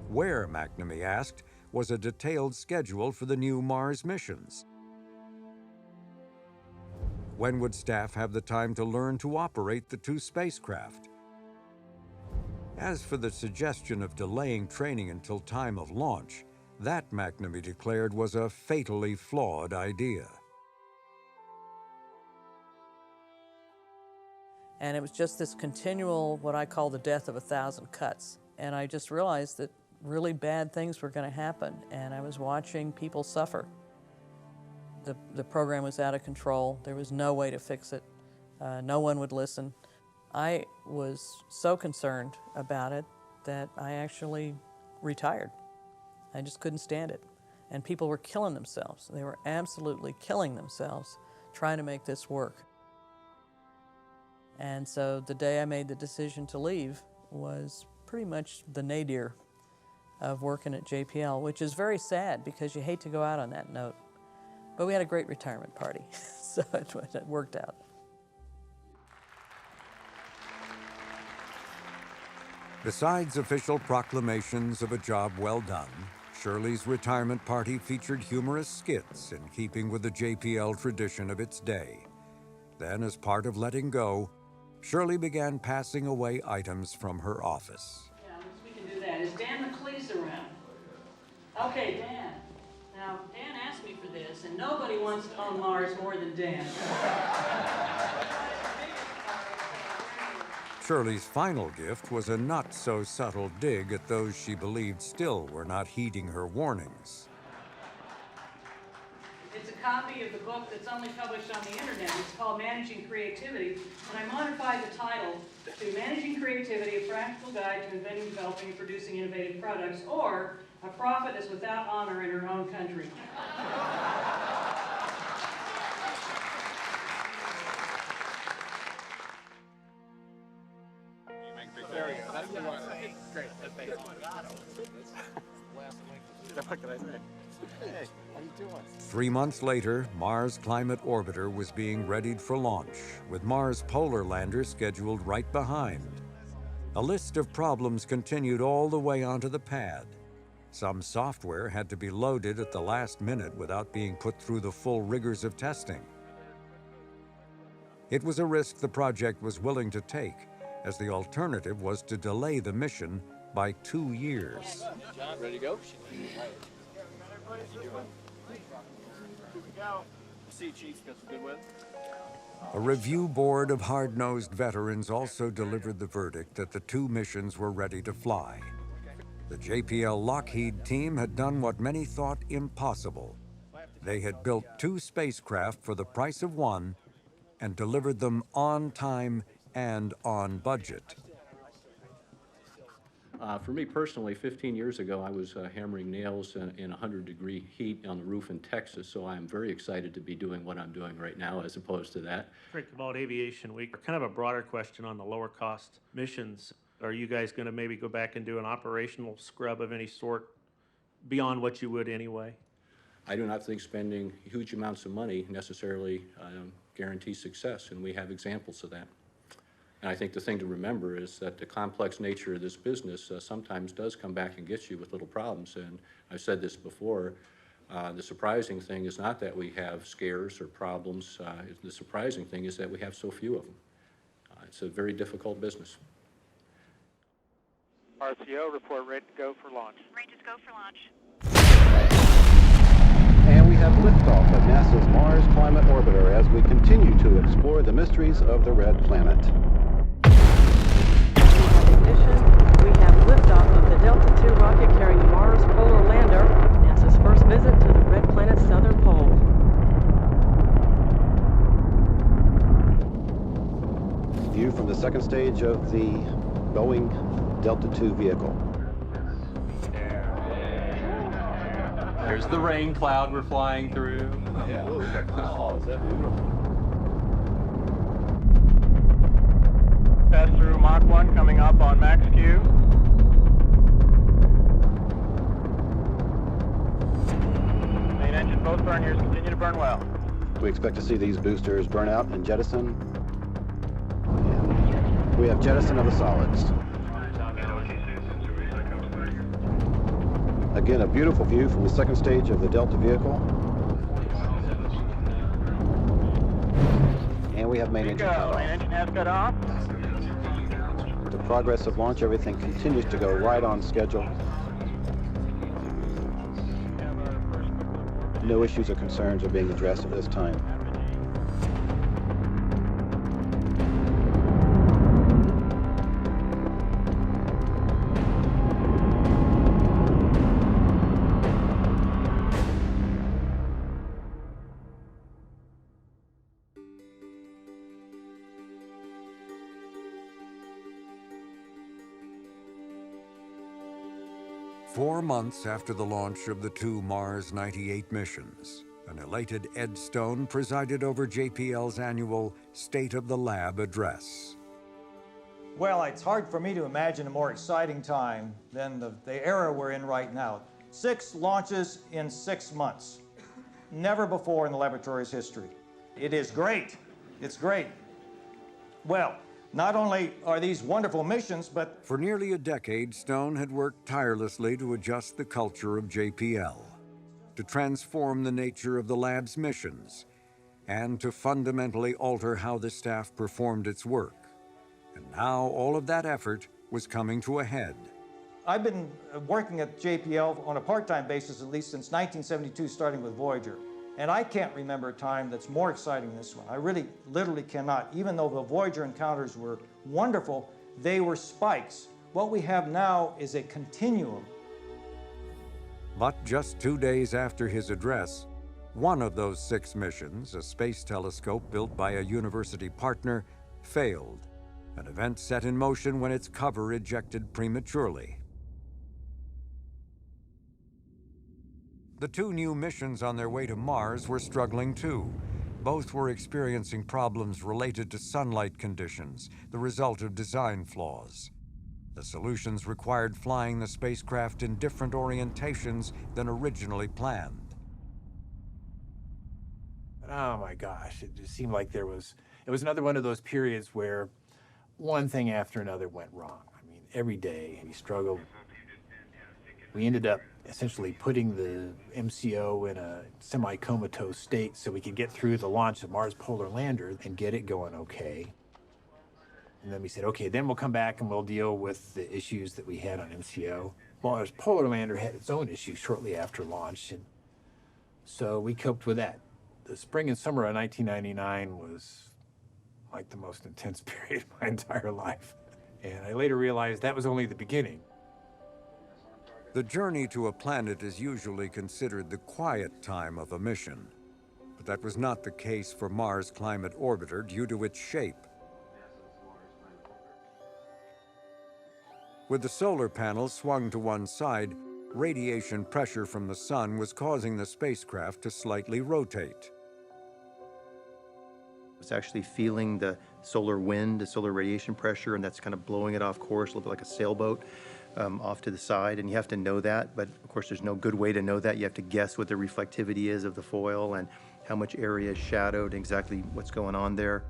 Where, McNamee asked, was a detailed schedule for the new Mars missions. When would staff have the time to learn to operate the two spacecraft? As for the suggestion of delaying training until time of launch, that, McNamee declared, was a fatally flawed idea. And it was just this continual, what I call the death of 1,000 cuts. And I just realized that really bad things were going to happen, and I was watching people suffer. The program was out of control. There was no way to fix it. No one would listen. I was so concerned about it that I actually retired. I just couldn't stand it. And people were killing themselves. They were absolutely killing themselves trying to make this work. And so the day I made the decision to leave was pretty much the nadir of working at JPL, which is very sad because you hate to go out on that note. But we had a great retirement party, so it worked out. Besides official proclamations of a job well done, Shirley's retirement party featured humorous skits in keeping with the JPL tradition of its day. Then, as part of letting go, Shirley began passing away items from her office. Yeah, I guess we can do that. Is Dan McLeese around? Okay, Dan. Now, Dan asked me for this, and nobody wants to own Mars more than Dan. Shirley's final gift was a not-so-subtle dig at those she believed still were not heeding her warnings. It's a copy of the book that's only published on the internet. It's called Managing Creativity, and I modified the title to Managing Creativity, a Practical Guide to Inventing, Developing, and Producing Innovative Products, or A Prophet is Without Honor in Her Own Country. There we go. That's the one. Great. Thank you. What can I say? Hey, how you doing? 3 months later, Mars Climate Orbiter was being readied for launch, with Mars Polar Lander scheduled right behind. A list of problems continued all the way onto the pad. Some software had to be loaded at the last minute without being put through the full rigors of testing. It was a risk the project was willing to take, as the alternative was to delay the mission by 2 years. John, ready to go? See, Chief, got some good win. A review board of hard-nosed veterans also delivered the verdict that the two missions were ready to fly. The JPL Lockheed team had done what many thought impossible. They had built two spacecraft for the price of one and delivered them on time and on budget. For me personally, 15 years ago, I was hammering nails in 100-degree heat on the roof in Texas, so I'm very excited to be doing what I'm doing right now as opposed to that. Frank, about Aviation Week, kind of a broader question on the lower cost missions. Are you guys going to maybe go back and do an operational scrub of any sort beyond what you would anyway? I do not think spending huge amounts of money necessarily guarantees success, and we have examples of that. And I think the thing to remember is that the complex nature of this business sometimes does come back and get you with little problems. And I've said this before, the surprising thing is not that we have scares or problems. The surprising thing is that we have so few of them. It's a very difficult business. RCO, report ready to go for launch. Ready to go for launch. And we have liftoff of NASA's Mars Climate Orbiter as we continue to explore the mysteries of the red planet. Ignition, we have liftoff of the Delta II rocket carrying the Mars Polar Lander, NASA's first visit to the red planet's southern pole. View from the second stage of the Boeing Delta II vehicle. There's the rain cloud we're flying through. Yeah. Oh, is that beautiful? Pass through Mach 1 coming up on max Q. Main engine both burn gears continue to burn well. We expect to see these boosters burn out and jettison. And we have jettison of the solids. Again, a beautiful view from the second stage of the Delta vehicle. And we have main engine cut off. Main engine has cut off. The progress of launch, everything continues to go right on schedule. No issues or concerns are being addressed at this time. Four months after the launch of the two Mars 98 missions, an elated Ed Stone presided over JPL's annual State of the Lab address. Well, it's hard for me to imagine a more exciting time than the era we're in right now. 6 launches in 6 months. Never before in the laboratory's history. It is great. It's great. Well, not only are these wonderful missions, but... For nearly a decade, Stone had worked tirelessly to adjust the culture of JPL, to transform the nature of the lab's missions, and to fundamentally alter how the staff performed its work. And now all of that effort was coming to a head. I've been working at JPL on a part-time basis at least since 1972, starting with Voyager. And I can't remember a time that's more exciting than this one. I really, literally cannot. Even though the Voyager encounters were wonderful, they were spikes. What we have now is a continuum. But just 2 days after his address, one of those 6 missions, a space telescope built by a university partner, failed. An event set in motion when its cover ejected prematurely. The 2 new missions on their way to Mars were struggling too. Both were experiencing problems related to sunlight conditions, the result of design flaws. The solutions required flying the spacecraft in different orientations than originally planned. Oh my gosh, it just seemed like it was another one of those periods where one thing after another went wrong. I mean, every day we struggled. We ended up essentially putting the MCO in a semi-comatose state so we could get through the launch of Mars Polar Lander and get it going okay. And then we said, okay, then we'll come back and we'll deal with the issues that we had on MCO. Mars Polar Lander had its own issues shortly after launch, and so we coped with that. The spring and summer of 1999 was like the most intense period of my entire life. And I later realized that was only the beginning. The journey to a planet is usually considered the quiet time of a mission, but that was not the case for Mars Climate Orbiter due to its shape. With the solar panels swung to one side, radiation pressure from the sun was causing the spacecraft to slightly rotate. It's actually feeling the solar wind, the solar radiation pressure, and that's kind of blowing it off course, a little bit like a sailboat off to the side. And you have to know that, but of course there's no good way to know that. You have to guess what the reflectivity is of the foil and how much area is shadowed, exactly what's going on there.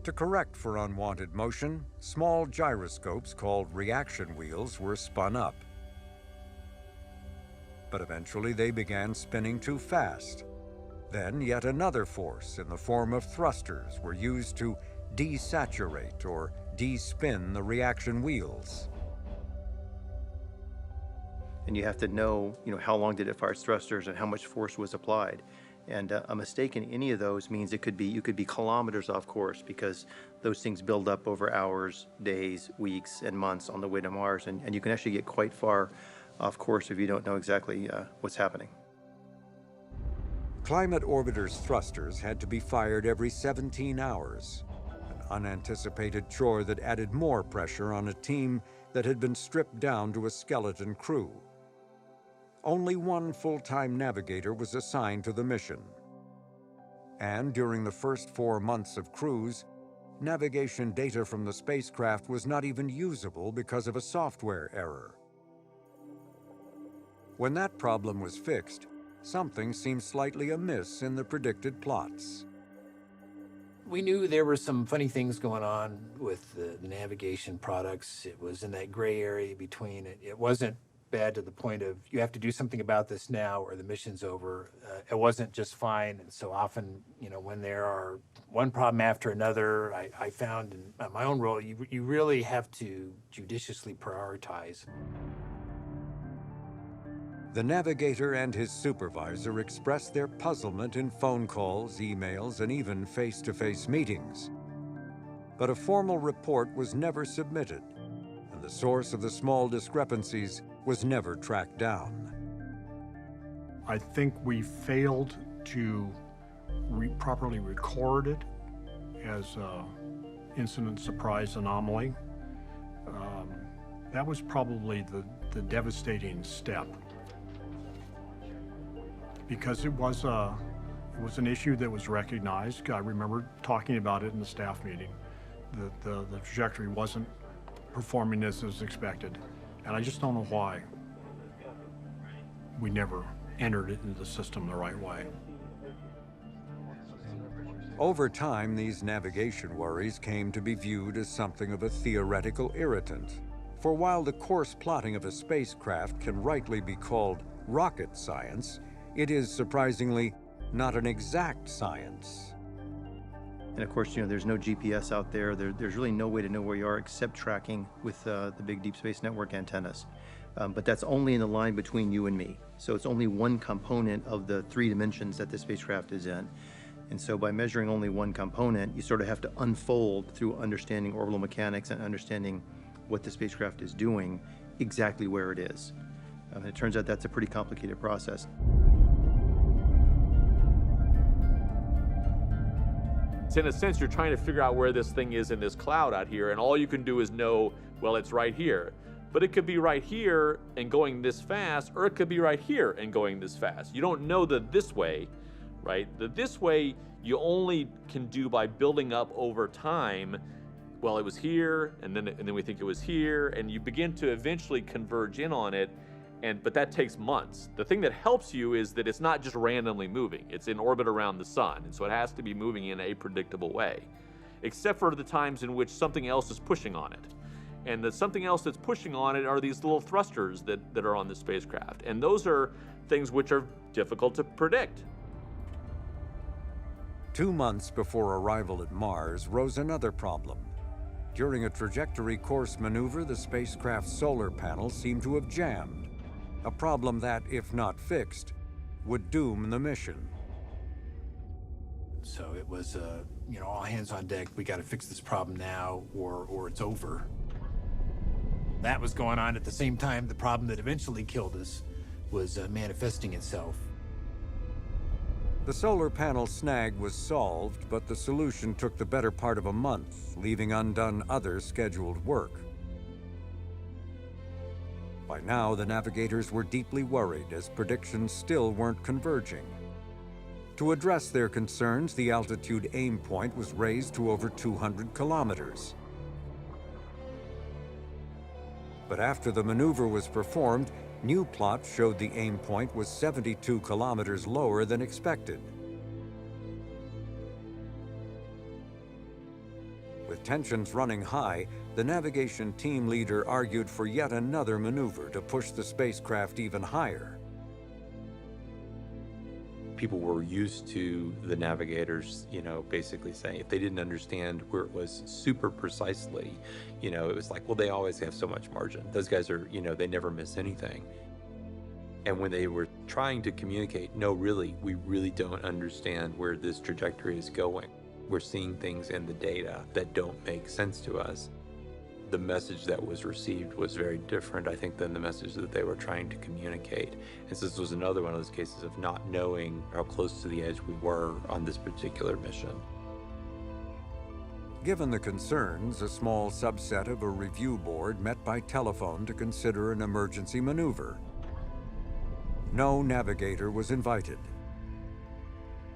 To correct for unwanted motion, small gyroscopes called reaction wheels were spun up. But eventually they began spinning too fast. Then yet another force in the form of thrusters were used to desaturate or de-spin the reaction wheels. And you have to know, how long did it fire its thrusters and how much force was applied. And a mistake in any of those means you could be kilometers off course, because those things build up over hours, days, weeks, and months on the way to Mars. And you can actually get quite far off course if you don't know exactly what's happening. Climate Orbiter's thrusters had to be fired every 17 hours, an unanticipated chore that added more pressure on a team that had been stripped down to a skeleton crew. Only one full-time navigator was assigned to the mission. And during the first 4 months of cruise, navigation data from the spacecraft was not even usable because of a software error. When that problem was fixed, something seemed slightly amiss in the predicted plots. We knew there were some funny things going on with the navigation products. It was in that gray area between it. It wasn't bad to the point of you have to do something about this now or the mission's over. It wasn't just fine. And so often, when there are one problem after another, I found in my own role, you really have to judiciously prioritize. The navigator and his supervisor expressed their puzzlement in phone calls, emails, and even face-to-face meetings. But a formal report was never submitted, and the source of the small discrepancies was never tracked down. I think we failed to properly record it as an incident surprise anomaly. That was probably the devastating step, because it was an issue that was recognized. I remember talking about it in the staff meeting, that the trajectory wasn't performing as was expected. And I just don't know why we never entered it into the system the right way. Over time, these navigation worries came to be viewed as something of a theoretical irritant. For while the course plotting of a spacecraft can rightly be called rocket science, it is surprisingly not an exact science. And of course, there's no GPS out there. There's really no way to know where you are except tracking with the big Deep Space Network antennas. But that's only in the line between you and me. So it's only one component of the 3 dimensions that the spacecraft is in. And so by measuring only one component, you sort of have to unfold through understanding orbital mechanics and understanding what the spacecraft is doing, exactly where it is. And it turns out that's a pretty complicated process. So in a sense, you're trying to figure out where this thing is in this cloud out here, and all you can do is know, well, it's right here. But it could be right here and going this fast, or it could be right here and going this fast. You don't know the this way, right? The this way you only can do by building up over time. Well, it was here, and then we think it was here, and you begin to eventually converge in on it. But that takes months. The thing that helps you is that it's not just randomly moving. It's in orbit around the sun, and so it has to be moving in a predictable way, except for the times in which something else is pushing on it. And the something else that's pushing on it are these little thrusters that are on the spacecraft. And those are things which are difficult to predict. 2 months before arrival at Mars rose another problem. During a trajectory course maneuver, the spacecraft's solar panels seemed to have jammed. A problem that, if not fixed, would doom the mission. So it was, all hands on deck. We got to fix this problem now, or it's over. That was going on at the same time the problem that eventually killed us was manifesting itself. The solar panel snag was solved, but the solution took the better part of a month, leaving undone other scheduled work. By now, the navigators were deeply worried as predictions still weren't converging. To address their concerns, the altitude aim point was raised to over 200 kilometers. But after the maneuver was performed, new plots showed the aim point was 72 kilometers lower than expected. With tensions running high, the navigation team leader argued for yet another maneuver to push the spacecraft even higher. People were used to the navigators, basically saying if they didn't understand where it was super precisely, it was like, well, they always have so much margin. Those guys are, they never miss anything. And when they were trying to communicate, no, really, we really don't understand where this trajectory is going. We're seeing things in the data that don't make sense to us. The message that was received was very different, I think, than the message that they were trying to communicate. And so this was another one of those cases of not knowing how close to the edge we were on this particular mission. Given the concerns, a small subset of a review board met by telephone to consider an emergency maneuver. No navigator was invited.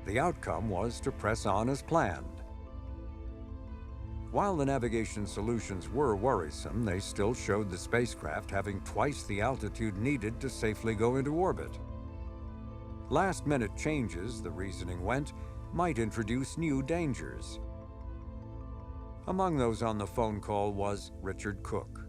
The outcome was to press on as planned. While the navigation solutions were worrisome, they still showed the spacecraft having twice the altitude needed to safely go into orbit. Last-minute changes, the reasoning went, might introduce new dangers. Among those on the phone call was Richard Cook.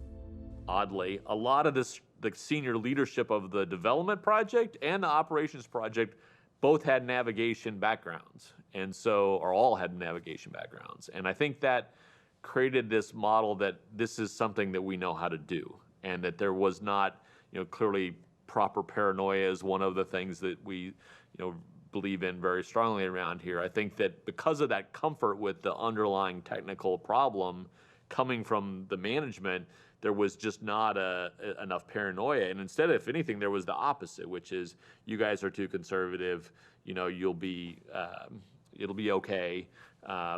Oddly, a lot of the senior leadership of the development project and the operations project both had navigation backgrounds, and so, or all had navigation backgrounds. And I think that created this model that this is something that we know how to do, and that there was not, clearly proper paranoia is one of the things that we, believe in very strongly around here. I think that because of that comfort with the underlying technical problem coming from the management, there was just not enough paranoia. And instead, if anything, there was the opposite, which is you guys are too conservative, it'll be okay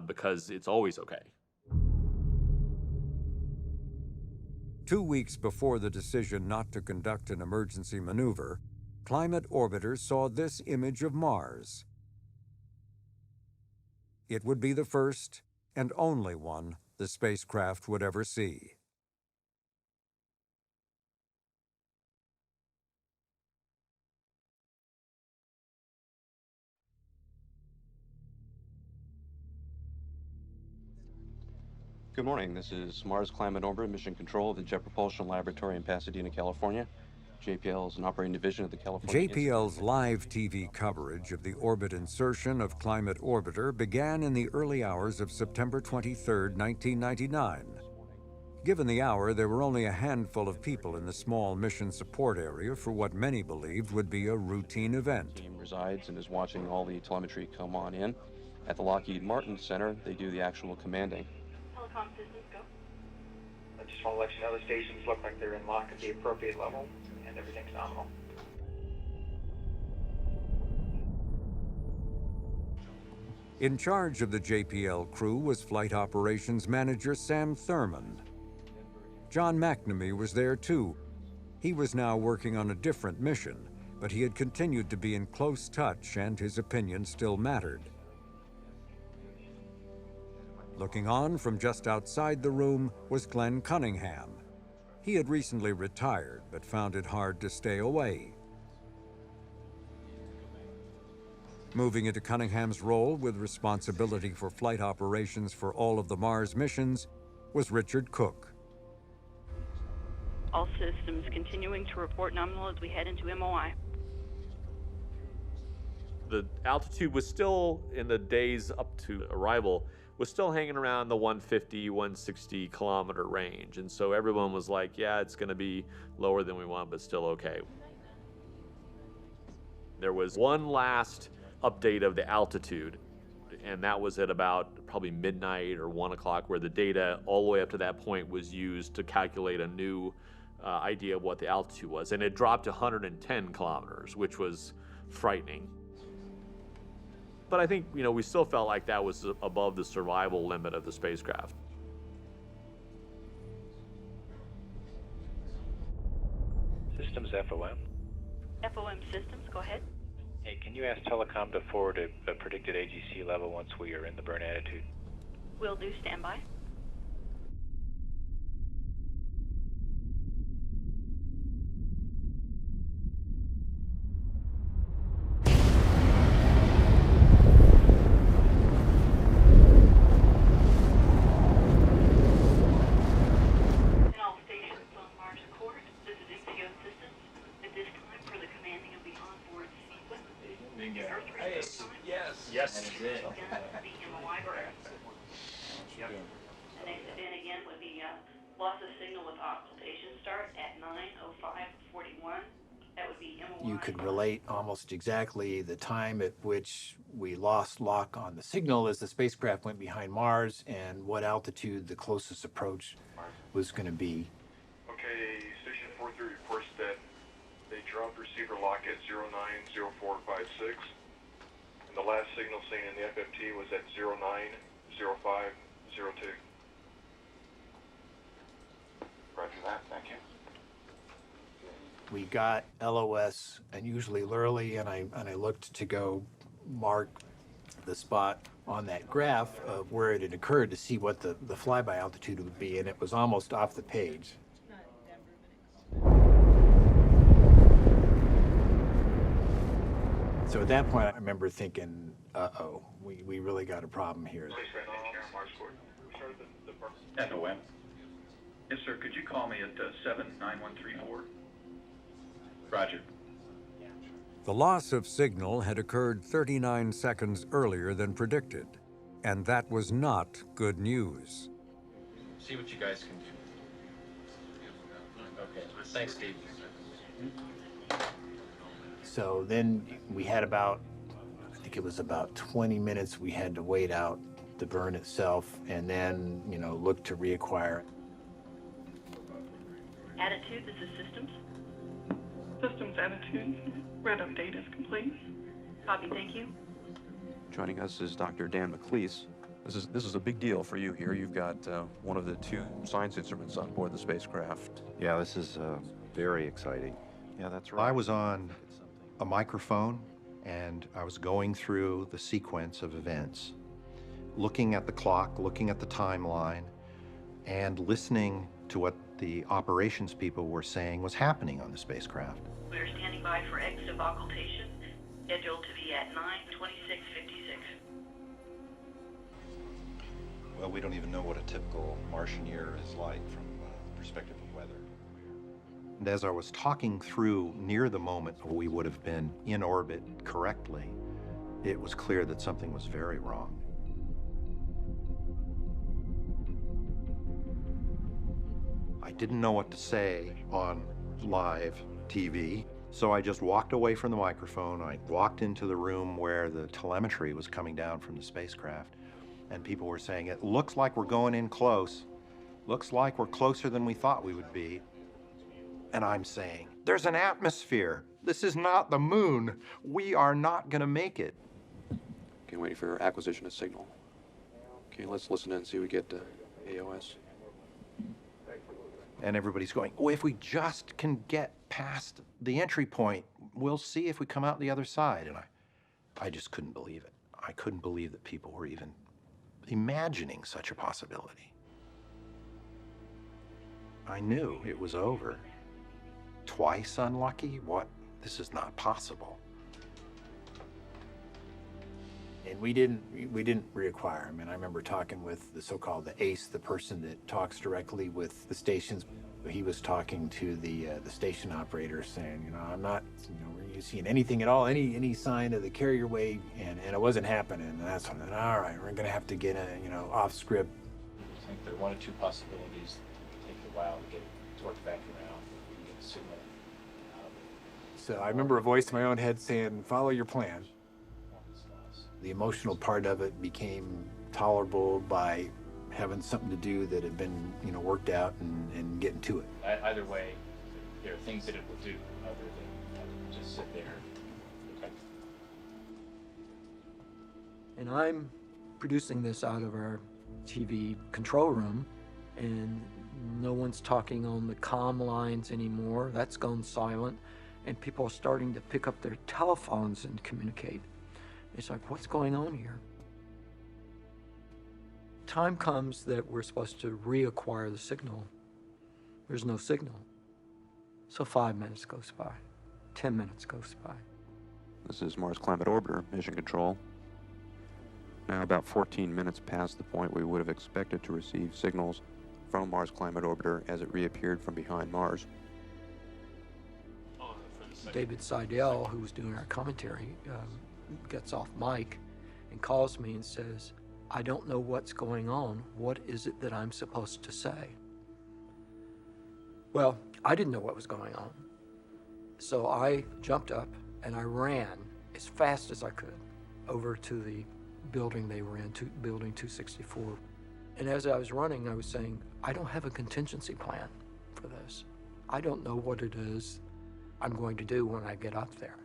because it's always okay. 2 weeks before the decision not to conduct an emergency maneuver, Climate Orbiter saw this image of Mars. It would be the first and only one the spacecraft would ever see. Good morning. This is Mars Climate Orbiter Mission Control of the Jet Propulsion Laboratory in Pasadena, California. JPL is an operating division of the California JPL's live TV coverage of the orbit insertion of Climate Orbiter began in the early hours of September 23, 1999. Given the hour, there were only a handful of people in the small mission support area for what many believed would be a routine event. The team resides and is watching all the telemetry come on in. At the Lockheed Martin Center, they do the actual commanding. Telecom systems go. I just want to let you know the stations look like they're in lock at the appropriate level, and everything's nominal. In charge of the JPL crew was Flight Operations Manager Sam Thurmond. John McNamee was there too. He was now working on a different mission, but he had continued to be in close touch and his opinion still mattered. Looking on from just outside the room was Glenn Cunningham. He had recently retired, but found it hard to stay away. Moving into Cunningham's role with responsibility for flight operations for all of the Mars missions was Richard Cook. All systems continuing to report nominal as we head into MOI. The altitude was still, in the days up to arrival, was still hanging around the 150, 160 kilometer range. And so everyone was like, yeah, it's going to be lower than we want, but still okay. There was one last update of the altitude, and that was at about probably midnight or 1 o'clock, where the data all the way up to that point was used to calculate a new idea of what the altitude was. And it dropped to 110 kilometers, which was frightening. But I think, we still felt like that was above the survival limit of the spacecraft. Systems FOM. FOM Systems, go ahead. Hey, can you ask Telecom to forward a predicted AGC level once we are in the burn attitude? Will do, standby. The next event again would be loss of signal with occultation start at 9:05:41. That would be MOI. You could relate almost exactly the time at which we lost lock on the signal as the spacecraft went behind Mars and what altitude the closest approach was going to be. Okay, Station 43 reports that they dropped receiver lock at 090456, and the last signal seen in the FFT was at 090502. Roger that, thank you. We got LOS unusually early, and I looked to go mark the spot on that graph of where it had occurred to see what the flyby altitude would be, and it was almost off the page. So at that point, I remember thinking, uh-oh, we really got a problem here. FOM. Yes, sir. Could you call me at 79134? Roger. The loss of signal had occurred 39 seconds earlier than predicted, and that was not good news. See what you guys can do. Okay. Thanks, Steve. So then we had about, I think it was about 20 minutes we had to wait out the burn itself and then, look to reacquire. Attitude, this is Systems. Systems attitude. Red update is complete. Copy, thank you. Joining us is Dr. Dan McLeese. This is a big deal for you here. You've got one of the two science instruments on board the spacecraft. Yeah, this is very exciting. Yeah, that's right. I was on a microphone and I was going through the sequence of events, looking at the clock, looking at the timeline, and listening to what the operations people were saying was happening on the spacecraft. We are standing by for exit of occultation, scheduled to be at 9:26:56. Well, we don't even know what a typical Martian year is like from the perspective of weather. And as I was talking through near the moment we would have been in orbit correctly, it was clear that something was very wrong. I didn't know what to say on live TV, so I just walked away from the microphone. I walked into the room where the telemetry was coming down from the spacecraft, and people were saying, it looks like we're going in close. Looks like we're closer than we thought we would be. And I'm saying, there's an atmosphere. This is not the moon. We are not going to make it. Okay, waiting for acquisition of signal. Okay, let's listen in and see if we get AOS. And everybody's going, oh, if we just can get past the entry point, we'll see if we come out the other side. And I just couldn't believe it. I couldn't believe that people were even imagining such a possibility. I knew it was over. Twice unlucky? What? This is not possible. And we didn't reacquire. I mean, I remember talking with the so-called the ace, the person that talks directly with the stations. He was talking to the station operator saying, I'm not, were you seeing anything at all, any sign of the carrier wave? And it wasn't happening. And that's when I said, all right, we're going to have to get off script. I think there are one or two possibilities. It'll take a while to get it worked back around. We can get a signal out of it. So I remember a voice in my own head saying, follow your plan. The emotional part of it became tolerable by having something to do that had been, worked out and getting to it. Either way, there are things that it will do other than just sit there. Okay. And I'm producing this out of our TV control room, and no one's talking on the comm lines anymore. That's gone silent, and people are starting to pick up their telephones and communicate. It's like, what's going on here? Time comes that we're supposed to reacquire the signal. There's no signal. So 5 minutes goes by, 10 minutes goes by. This is Mars Climate Orbiter, Mission Control. Now about 14 minutes past the point we would have expected to receive signals from Mars Climate Orbiter as it reappeared from behind Mars. David Seidel, who was doing our commentary, gets off mic and calls me and says, I don't know what's going on. What is it that I'm supposed to say? Well, I didn't know what was going on. So I jumped up and I ran as fast as I could over to the building they were in, building 264. And as I was running, I was saying, I don't have a contingency plan for this. I don't know what it is I'm going to do when I get up there.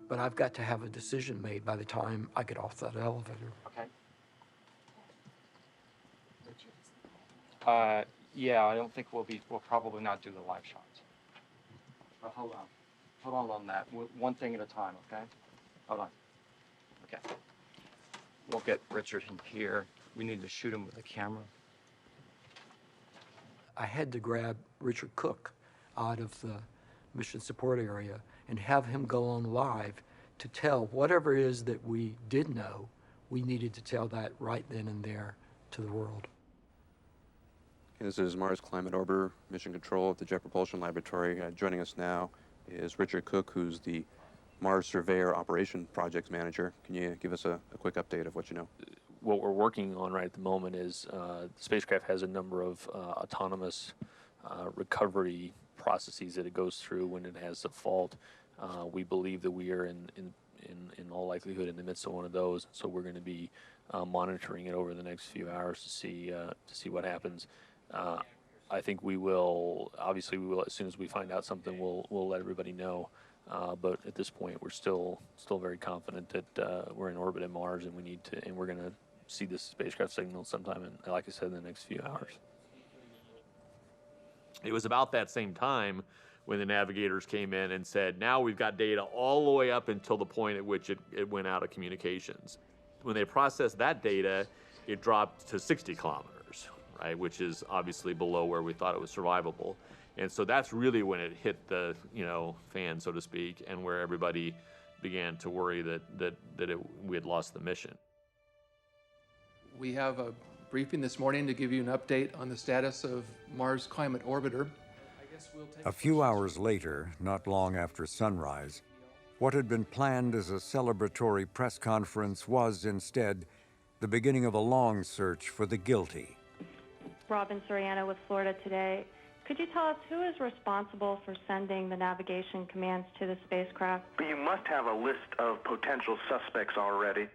But I've got to have a decision made by the time I get off that elevator. Okay. Yeah, I don't think we'll probably not do the live shots. But hold on that. One thing at a time, okay? Hold on. Okay. We'll get Richard in here. We need to shoot him with a camera. I had to grab Richard Cook out of the mission support area and have him go on live to tell whatever it is that we did know, we needed to tell that right then and there to the world. This is Mars Climate Orbiter, Mission Control at the Jet Propulsion Laboratory. Joining us now is Richard Cook, who's the Mars Surveyor Operation Projects Manager. Can you give us a quick update of what you know? What we're working on right at the moment is the spacecraft has a number of autonomous recovery processes that it goes through when it has a fault. We believe that we are in all likelihood in the midst of one of those, so we're going to be monitoring it over the next few hours to see what happens. I think we will, obviously as soon as we find out something, we'll let everybody know. But at this point, we're still very confident that we're in orbit at Mars, and we're going to see this spacecraft signal sometime in, like I said, in the next few hours. It was about that same time when the navigators came in and said, now we've got data all the way up until the point at which it went out of communications. When they processed that data, it dropped to 60 kilometers, right, which is obviously below where we thought it was survivable. And so that's really when it hit the, fan, so to speak, and where everybody began to worry that we had lost the mission. We have a briefing this morning to give you an update on the status of Mars Climate Orbiter. A few hours later, not long after sunrise, what had been planned as a celebratory press conference was instead the beginning of a long search for the guilty. Robin Soriano with Florida Today. Could you tell us who is responsible for sending the navigation commands to the spacecraft? You must have a list of potential suspects already.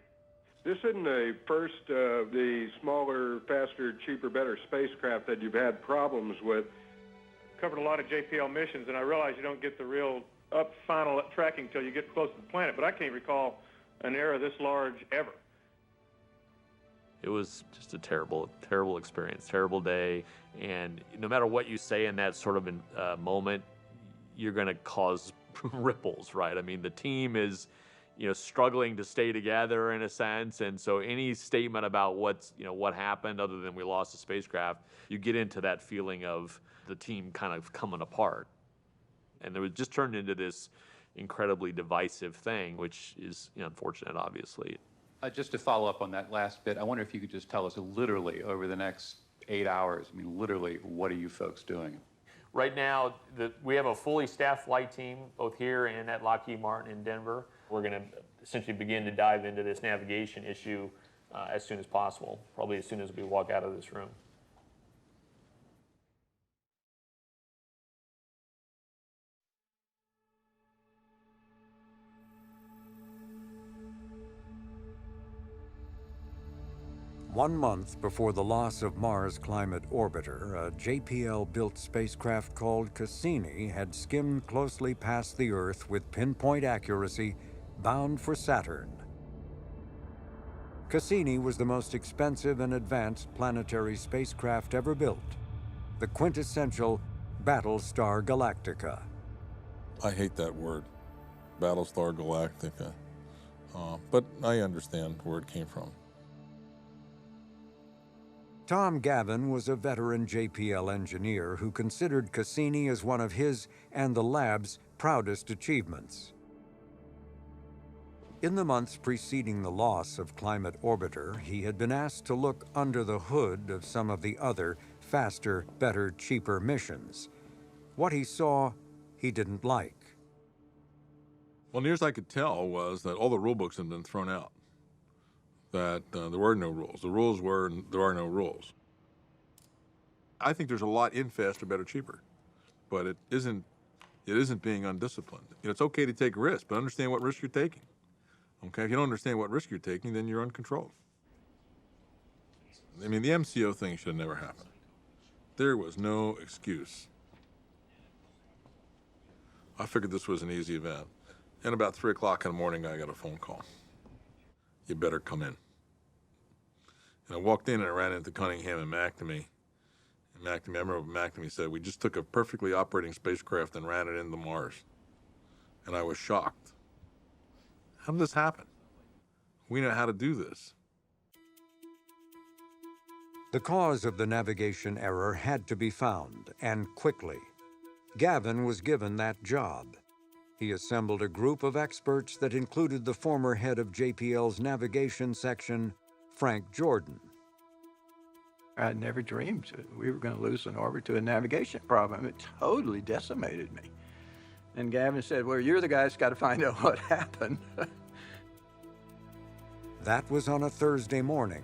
This isn't the first of the smaller, faster, cheaper, better spacecraft that you've had problems with. Covered a lot of JPL missions, and I realize you don't get the real final tracking until you get close to the planet, but I can't recall an era this large ever. It was just a terrible, terrible experience, terrible day. And no matter what you say in that sort of moment, you're going to cause ripples, right? I mean, the team is, struggling to stay together in a sense. And so any statement about what happened other than we lost the spacecraft, you get into that feeling of the team kind of coming apart. And it was just turned into this incredibly divisive thing, which is unfortunate, obviously. Just to follow up on that last bit, I wonder if you could just tell us literally over the next 8 hours, literally, what are you folks doing? Right now, we have a fully staffed flight team, both here and at Lockheed Martin in Denver. We're going to essentially begin to dive into this navigation issue as soon as possible, probably as soon as we walk out of this room. One month before the loss of Mars Climate Orbiter, a JPL-built spacecraft called Cassini had skimmed closely past the Earth with pinpoint accuracy, bound for Saturn. Cassini was the most expensive and advanced planetary spacecraft ever built, the quintessential Battlestar Galactica. I hate that word, Battlestar Galactica, but I understand where it came from. Tom Gavin was a veteran JPL engineer who considered Cassini as one of his and the lab's proudest achievements. In the months preceding the loss of Climate Orbiter, he had been asked to look under the hood of some of the other, faster, better, cheaper missions. What he saw, he didn't like. Well, near as I could tell was that all the rule books had been thrown out, that there were no rules. The rules were, there are no rules. I think there's a lot in faster, better, cheaper, but it isn't being undisciplined. You know, it's okay to take risks, but understand what risk you're taking. Okay, if you don't understand what risk you're taking, then you're uncontrolled. I mean, the MCO thing should have never happened. There was no excuse. I figured this was an easy event. And about 3 o'clock in the morning, I got a phone call. You better come in. And I walked in and I ran into Cunningham and McNamee. And McNamee, I remember McNamee said, we just took a perfectly operating spacecraft and ran it into Mars. And I was shocked. How did this happen? We know how to do this. The cause of the navigation error had to be found, and quickly. Gavin was given that job. He assembled a group of experts that included the former head of JPL's navigation section, Frank Jordan. I never dreamed we were going to lose an orbit to a navigation problem. It totally decimated me. And Gavin said, well, you're the guy that's got to find out what happened. That was on a Thursday morning.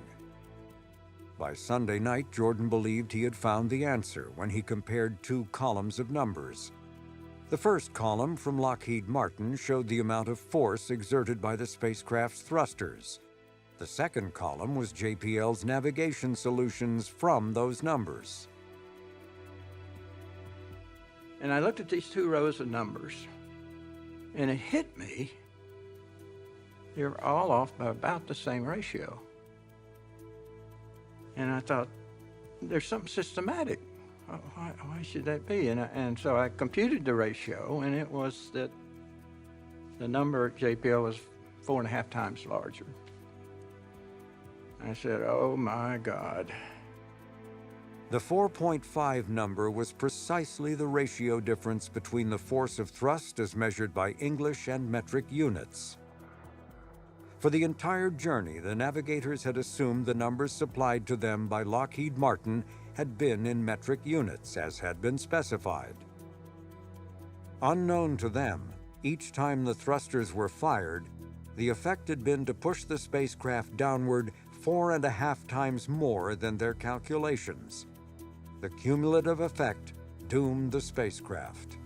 By Sunday night, Jordan believed he had found the answer when he compared 2 columns of numbers. The first column from Lockheed Martin showed the amount of force exerted by the spacecraft's thrusters. The second column was JPL's navigation solutions from those numbers. And I looked at these 2 rows of numbers, and it hit me. They're all off by about the same ratio. And I thought, there's something systematic. Why should that be? And so I computed the ratio, and it was that the number at JPL was 4.5 times larger. I said, oh my God. The 4.5 number was precisely the ratio difference between the force of thrust as measured by English and metric units. For the entire journey, the navigators had assumed the numbers supplied to them by Lockheed Martin had been in metric units, as had been specified. Unknown to them, each time the thrusters were fired, the effect had been to push the spacecraft downward 4.5 times more than their calculations. The cumulative effect doomed the spacecraft.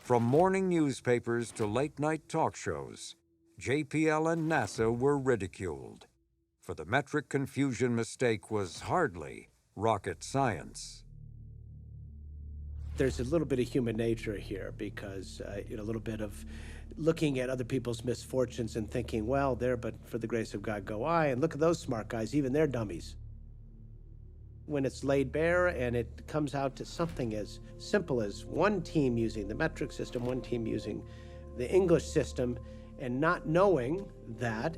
From morning newspapers to late-night talk shows, JPL and NASA were ridiculed, for the metric confusion mistake was hardly rocket science. There's a little bit of human nature here because, a little bit of looking at other people's misfortunes and thinking, well, there, but for the grace of God go I, and look at those smart guys, even they're dummies. When it's laid bare and it comes out to something as simple as one team using the metric system, one team using the English system, and not knowing that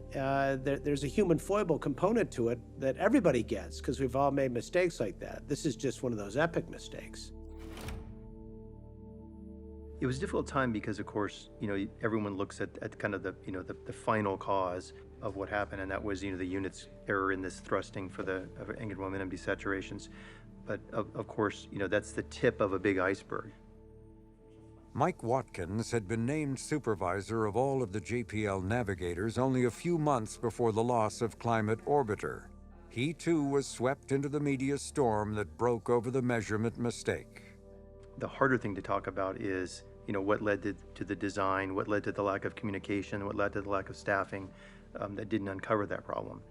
there's a human foible component to it that everybody gets, because we've all made mistakes like that. This is just one of those epic mistakes. It was a difficult time because, of course, everyone looks at kind of the final cause of what happened, and that was, the unit's error in this thrusting for the angular momentum desaturations. But of course, that's the tip of a big iceberg. Mike Watkins had been named supervisor of all of the JPL navigators only a few months before the loss of Climate Orbiter. He too was swept into the media storm that broke over the measurement mistake. The harder thing to talk about is, what led to the design, what led to the lack of communication, what led to the lack of staffing that didn't uncover that problem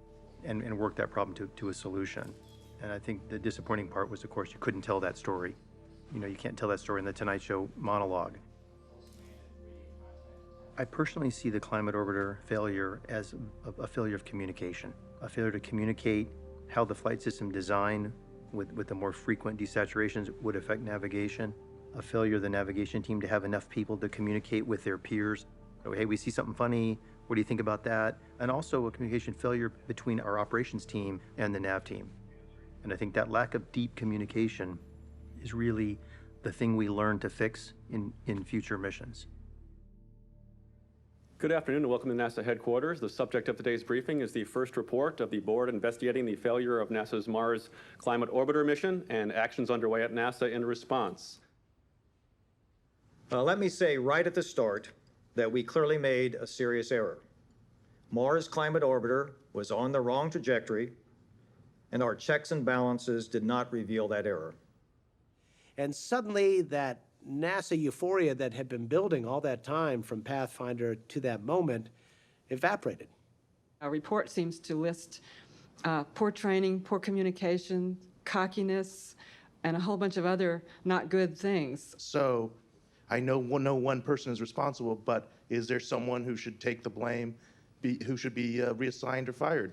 and work that problem to a solution. And I think the disappointing part was, of course, you couldn't tell that story. You can't tell that story in the Tonight Show monologue. I personally see the Climate Orbiter failure as a failure of communication, a failure to communicate how the flight system design with the more frequent desaturations would affect navigation, a failure of the navigation team to have enough people to communicate with their peers. Oh, hey, we see something funny. What do you think about that? And also a communication failure between our operations team and the nav team. And I think that lack of deep communication is really the thing we learn to fix in future missions. Good afternoon and welcome to NASA headquarters. The subject of today's briefing is the first report of the board investigating the failure of NASA's Mars Climate Orbiter mission and actions underway at NASA in response. Let me say right at the start that we clearly made a serious error. Mars Climate Orbiter was on the wrong trajectory, and our checks and balances did not reveal that error. And suddenly that NASA euphoria that had been building all that time from Pathfinder to that moment evaporated. Our report seems to list poor training, poor communication, cockiness, and a whole bunch of other not good things. So I know no one person is responsible, but is there someone who should take the blame, who should be reassigned or fired?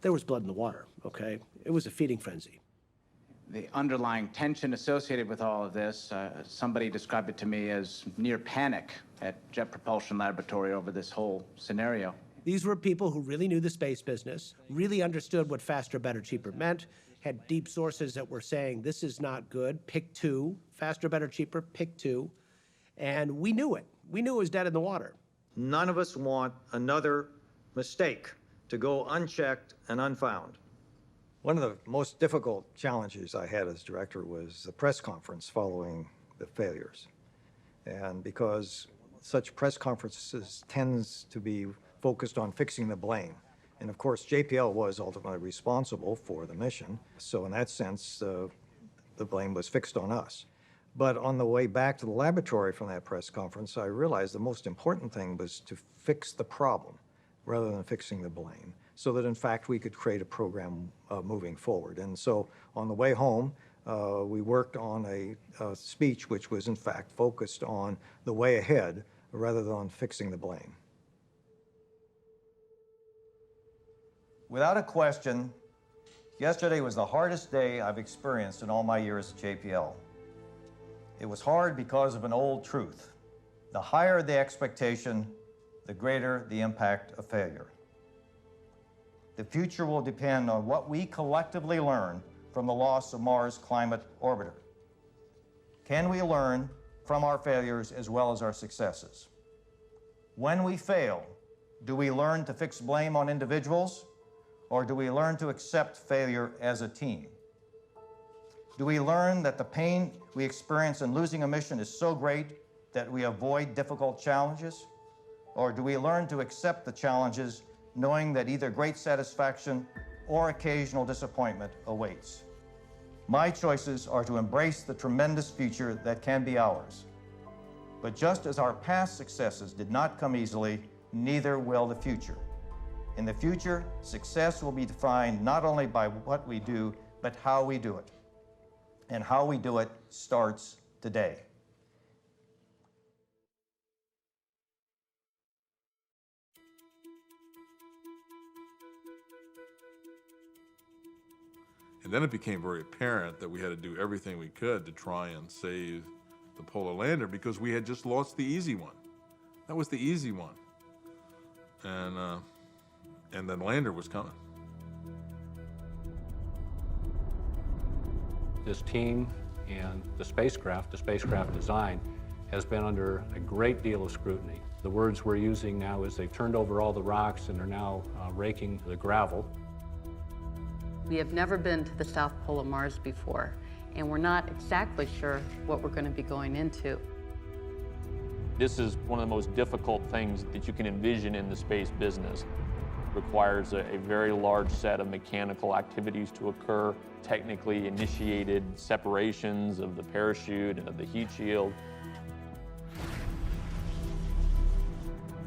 There was blood in the water, okay? It was a feeding frenzy. The underlying tension associated with all of this, somebody described it to me as near panic at Jet Propulsion Laboratory over this whole scenario. These were people who really knew the space business, really understood what faster, better, cheaper meant, had deep sources that were saying, this is not good, pick two, faster, better, cheaper, pick two. And we knew it. We knew it was dead in the water. None of us want another mistake to go unchecked and unfound. One of the most difficult challenges I had as director was the press conference following the failures. And because such press conferences tends to be focused on fixing the blame. And of course, JPL was ultimately responsible for the mission. So in that sense, the blame was fixed on us. But on the way back to the laboratory from that press conference, I realized the most important thing was to fix the problem rather than fixing the blame, so that in fact we could create a program moving forward. And so on the way home, we worked on a speech which was in fact focused on the way ahead rather than on fixing the blame. Without a question, yesterday was the hardest day I've experienced in all my years at JPL. It was hard because of an old truth. The higher the expectation, the greater the impact of failure. The future will depend on what we collectively learn from the loss of Mars Climate Orbiter. Can we learn from our failures as well as our successes? When we fail, do we learn to fix blame on individuals, or do we learn to accept failure as a team? Do we learn that the pain we experience in losing a mission is so great that we avoid difficult challenges? Or do we learn to accept the challenges knowing that either great satisfaction or occasional disappointment awaits? My choices are to embrace the tremendous future that can be ours. But just as our past successes did not come easily, neither will the future. In the future, success will be defined not only by what we do, but how we do it. And how we do it starts today. And then it became very apparent that we had to do everything we could to try and save the polar lander because we had just lost the easy one. That was the easy one. And then lander was coming. This team and the spacecraft design, has been under a great deal of scrutiny. The words we're using now is they've turned over all the rocks and are now raking the gravel. We have never been to the South Pole of Mars before, and we're not exactly sure what we're going to be going into. This is one of the most difficult things that you can envision in the space business. It requires a very large set of mechanical activities to occur, technically initiated separations of the parachute and of the heat shield.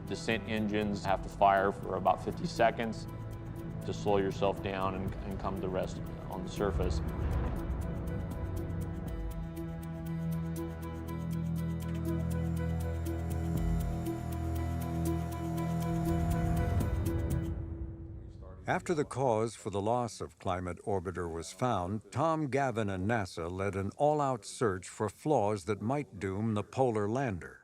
Descent engines have to fire for about 50 seconds to slow yourself down and come to rest on the surface. After the cause for the loss of Climate Orbiter was found, Tom Gavin and NASA led an all-out search for flaws that might doom the polar lander.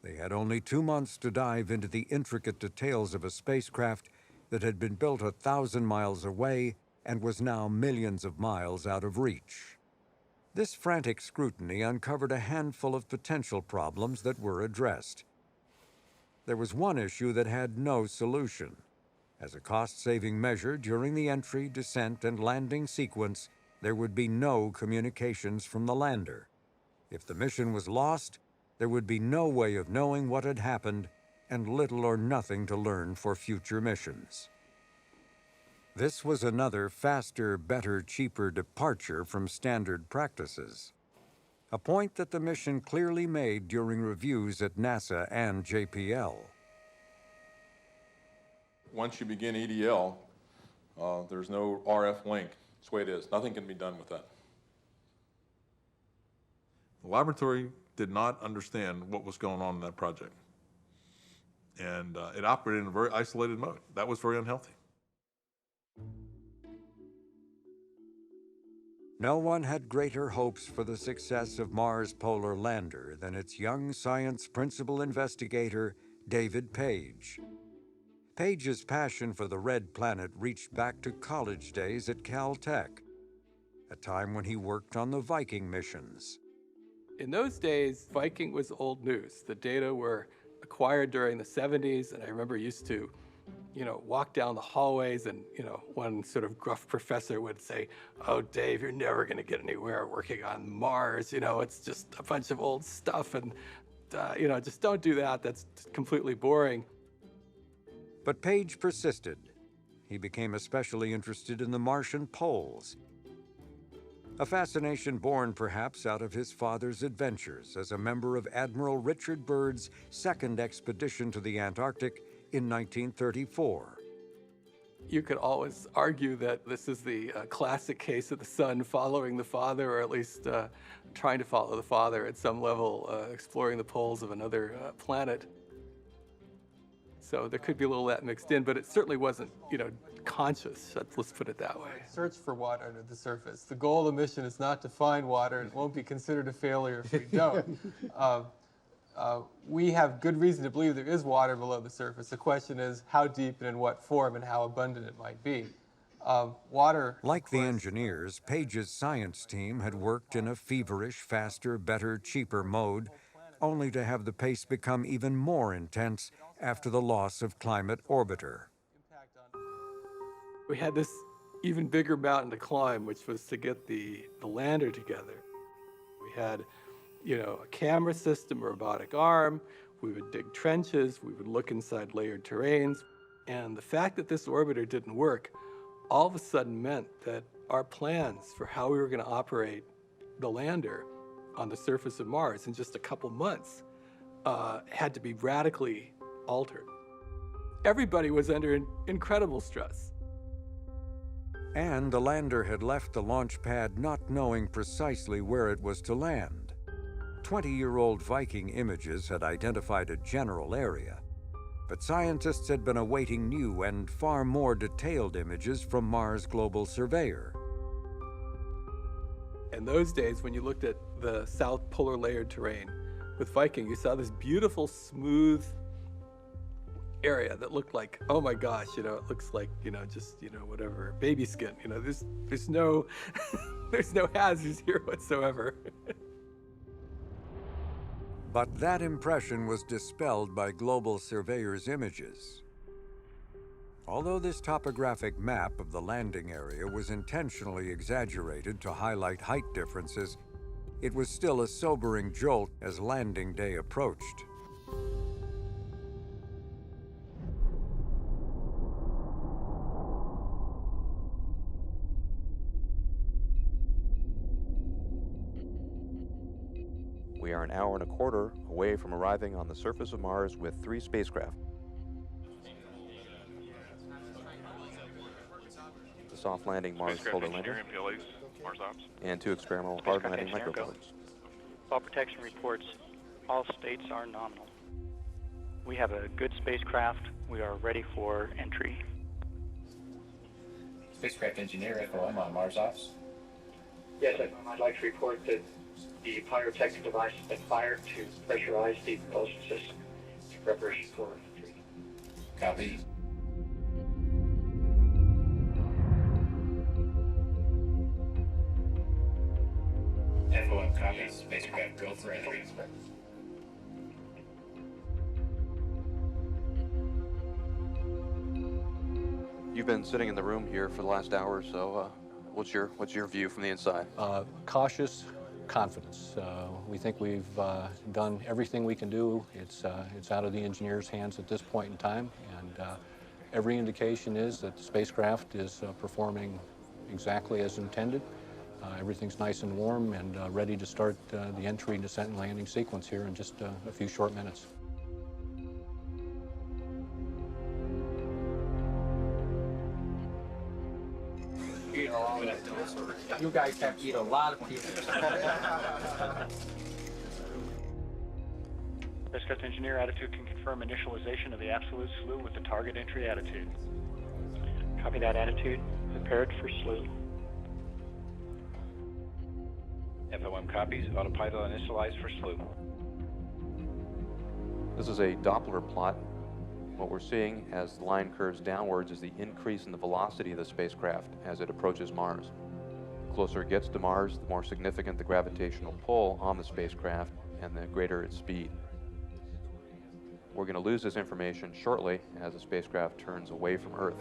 They had only 2 months to dive into the intricate details of a spacecraft that had been built 1,000 miles away and was now millions of miles out of reach. This frantic scrutiny uncovered a handful of potential problems that were addressed. There was one issue that had no solution. As a cost-saving measure during the entry, descent, and landing sequence, there would be no communications from the lander. If the mission was lost, there would be no way of knowing what had happened and little or nothing to learn for future missions. This was another faster, better, cheaper departure from standard practices, a point that the mission clearly made during reviews at NASA and JPL. Once you begin EDL, there's no RF link. That's the way it is. Nothing can be done with that. The laboratory did not understand what was going on in that project. And it operated in a very isolated mode. That was very unhealthy. No one had greater hopes for the success of Mars Polar Lander than its young science principal investigator, David Page. Page's passion for the red planet reached back to college days at Caltech, a time when he worked on the Viking missions. In those days, Viking was old news. The data were acquired during the 70s, and I remember used to, walk down the hallways and, one sort of gruff professor would say, "Oh, Dave, you're never going to get anywhere working on Mars. It's just a bunch of old stuff, and, just don't do that. That's completely boring." But Page persisted. He became especially interested in the Martian poles, a fascination born perhaps out of his father's adventures as a member of Admiral Richard Byrd's second expedition to the Antarctic in 1934. You could always argue that this is the classic case of the son following the father, or at least trying to follow the father at some level, exploring the poles of another planet. So there could be a little of that mixed in, but it certainly wasn't, conscious. Let's put it that way. Search for water under the surface. The goal of the mission is not to find water, and it won't be considered a failure if we don't. We have good reason to believe there is water below the surface. The question is how deep and in what form and how abundant it might be. Water. Like the engineers, Page's science team had worked in a feverish, faster, better, cheaper mode, only to have the pace become even more intense after the loss of Climate Orbiter. We had this even bigger mountain to climb, which was to get the lander together. We had, a camera system, a robotic arm. We would dig trenches. We would look inside layered terrains. And the fact that this orbiter didn't work all of a sudden meant that our plans for how we were going to operate the lander on the surface of Mars in just a couple months had to be radically altered. Everybody was under incredible stress. And the lander had left the launch pad not knowing precisely where it was to land. 20-year-old Viking images had identified a general area, but scientists had been awaiting new and far more detailed images from Mars Global Surveyor. In those days, when you looked at the South Polar layered terrain with Viking, you saw this beautiful, smooth area that looked like, oh my gosh, it looks like, just, whatever, baby skin. There's no, there's no hazards here whatsoever. But that impression was dispelled by Global Surveyor's images. Although this topographic map of the landing area was intentionally exaggerated to highlight height differences, it was still a sobering jolt as landing day approached. We are an hour and a quarter away from arriving on the surface of Mars with 3 spacecraft. The soft landing Mars Polar Lander and 2 experimental hard landing micropellets. All protection reports, all states are nominal. We have a good spacecraft. We are ready for entry. spacecraft engineer, FOM, on Mars Ops. Yes, I'd like to report that the pyrotechnic device has been fired to pressurize the propulsion system in preparation for entry. Copy. FOM copies. Spacecraft go for entry. You've been sitting in the room here for the last hour or so. What's your view from the inside? Cautious confidence. We think we've done everything we can do. It's out of the engineers' hands at this point in time, and every indication is that the spacecraft is performing exactly as intended. Everything's nice and warm and ready to start the entry, descent, and landing sequence here in just a few short minutes. You guys have eaten a lot of pizza. Spacecraft engineer, attitude can confirm initialization of the absolute slew with the target entry attitude. Copy that, attitude. Prepared for slew. FOM copies. Autopilot initialized for slew. This is a Doppler plot. What we're seeing as the line curves downwards is the increase in the velocity of the spacecraft as it approaches Mars. The closer it gets to Mars, the more significant the gravitational pull on the spacecraft and the greater its speed. We're going to lose this information shortly as the spacecraft turns away from Earth.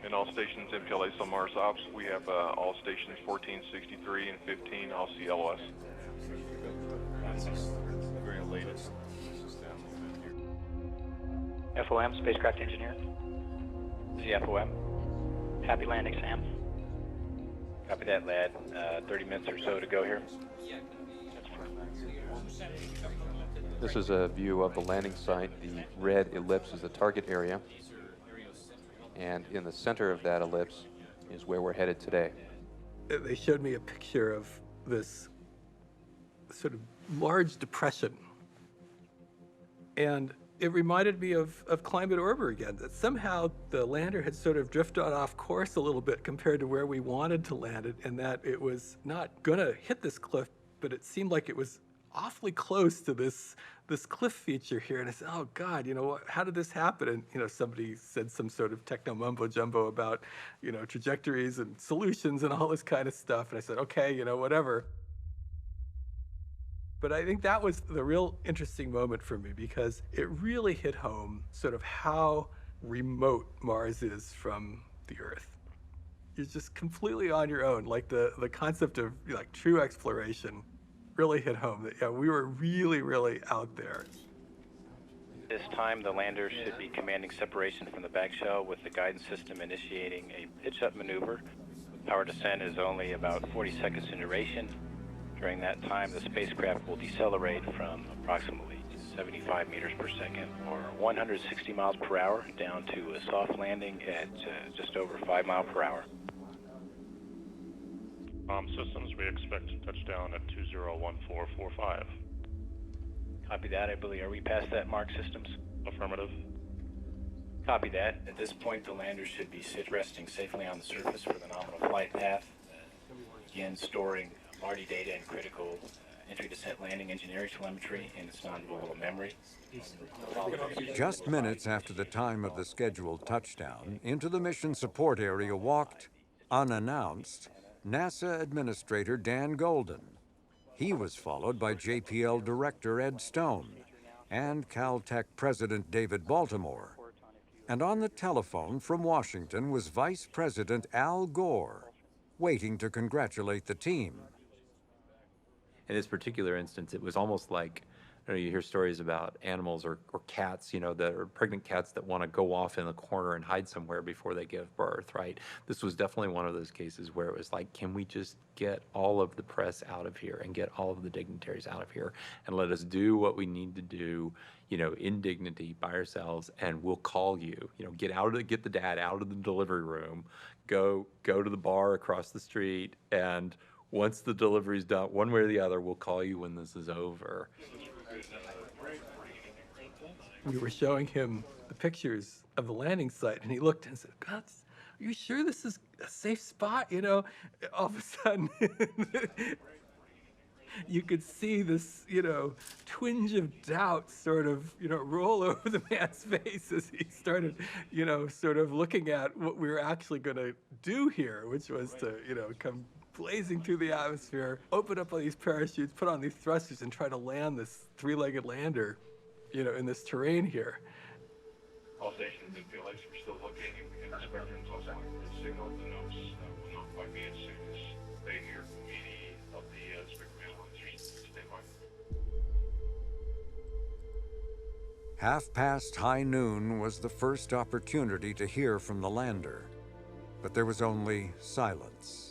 In all stations MPLA on Mars Ops, we have all stations 14, 63, and 15, all CLOS. Very latest. FOM, spacecraft engineer. This is the FOM. Happy landing, Sam. Copy that, lad. 30 minutes or so to go here. This is a view of the landing site. The red ellipse is the target area. And in the center of that ellipse is where we're headed today. They showed me a picture of this sort of large depression. And it reminded me of Climate Orbiter again, that somehow the lander had sort of drifted off course a little bit compared to where we wanted to land it, and that it was not gonna hit this cliff, but it seemed like it was awfully close to this cliff feature here. And I said, oh God, how did this happen? And, somebody said some sort of techno mumbo jumbo about, trajectories and solutions and all this kind of stuff. And I said, okay, whatever. But I think that was the real interesting moment for me, because it really hit home sort of how remote Mars is from the Earth. You're just completely on your own. Like the concept of like true exploration really hit home, that yeah, we were really, really out there. This time, the lander should be commanding separation from the back shell with the guidance system initiating a pitch-up maneuver. Power descent is only about 40 seconds in duration. During that time, the spacecraft will decelerate from approximately 75 meters per second, or 160 miles per hour, down to a soft landing at just over 5 miles per hour. Systems, we expect touchdown at 201445. Copy that. I believe, are we past that mark, systems? Affirmative. Copy that. At this point, the lander should be resting safely on the surface for the nominal flight path. Again, storing MARDI data and critical entry, descent, landing, engineering telemetry in its non-volatile memory. Just minutes after the time of the scheduled touchdown, into the mission support area walked, unannounced, NASA Administrator Dan Golden. He was followed by JPL Director Ed Stone and Caltech President David Baltimore. And on the telephone from Washington was Vice President Al Gore, waiting to congratulate the team. In this particular instance, it was almost like, you hear stories about animals or cats, that are pregnant cats that want to go off in the corner and hide somewhere before they give birth, right? This was definitely one of those cases where it was like, can we just get all of the press out of here and get all of the dignitaries out of here and let us do what we need to do, in dignity by ourselves, and we'll call you, get the dad out of the delivery room, go to the bar across the street, and once the delivery's done, one way or the other, we'll call you when this is over. we were showing him the pictures of the landing site, and he looked and said, "God, are you sure this is a safe spot?" You know, all of a sudden, you could see this, twinge of doubt sort of, roll over the man's face as he started, sort of looking at what we were actually going to do here, which was to, come blazing through the atmosphere, open up all these parachutes, put on these thrusters, and try to land this three-legged lander, in this terrain here. All stations in PLX, we're still looking, and the spectrum close out. The signal, the notes will not quite be as soon as they hear from any of the spectrum analyzers. Stand by. Half past high noon was the first opportunity to hear from the lander, but there was only silence.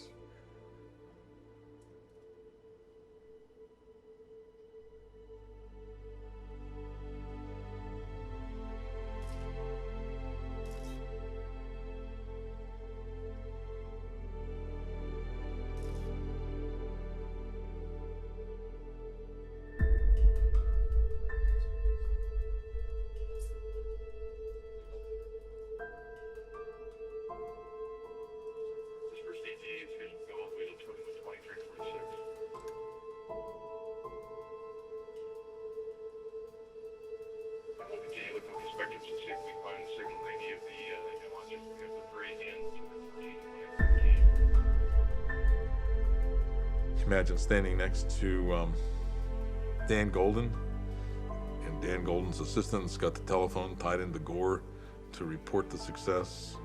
Imagine standing next to Dan Golden, and Dan Golden's assistant's got the telephone tied into Gore to report the success,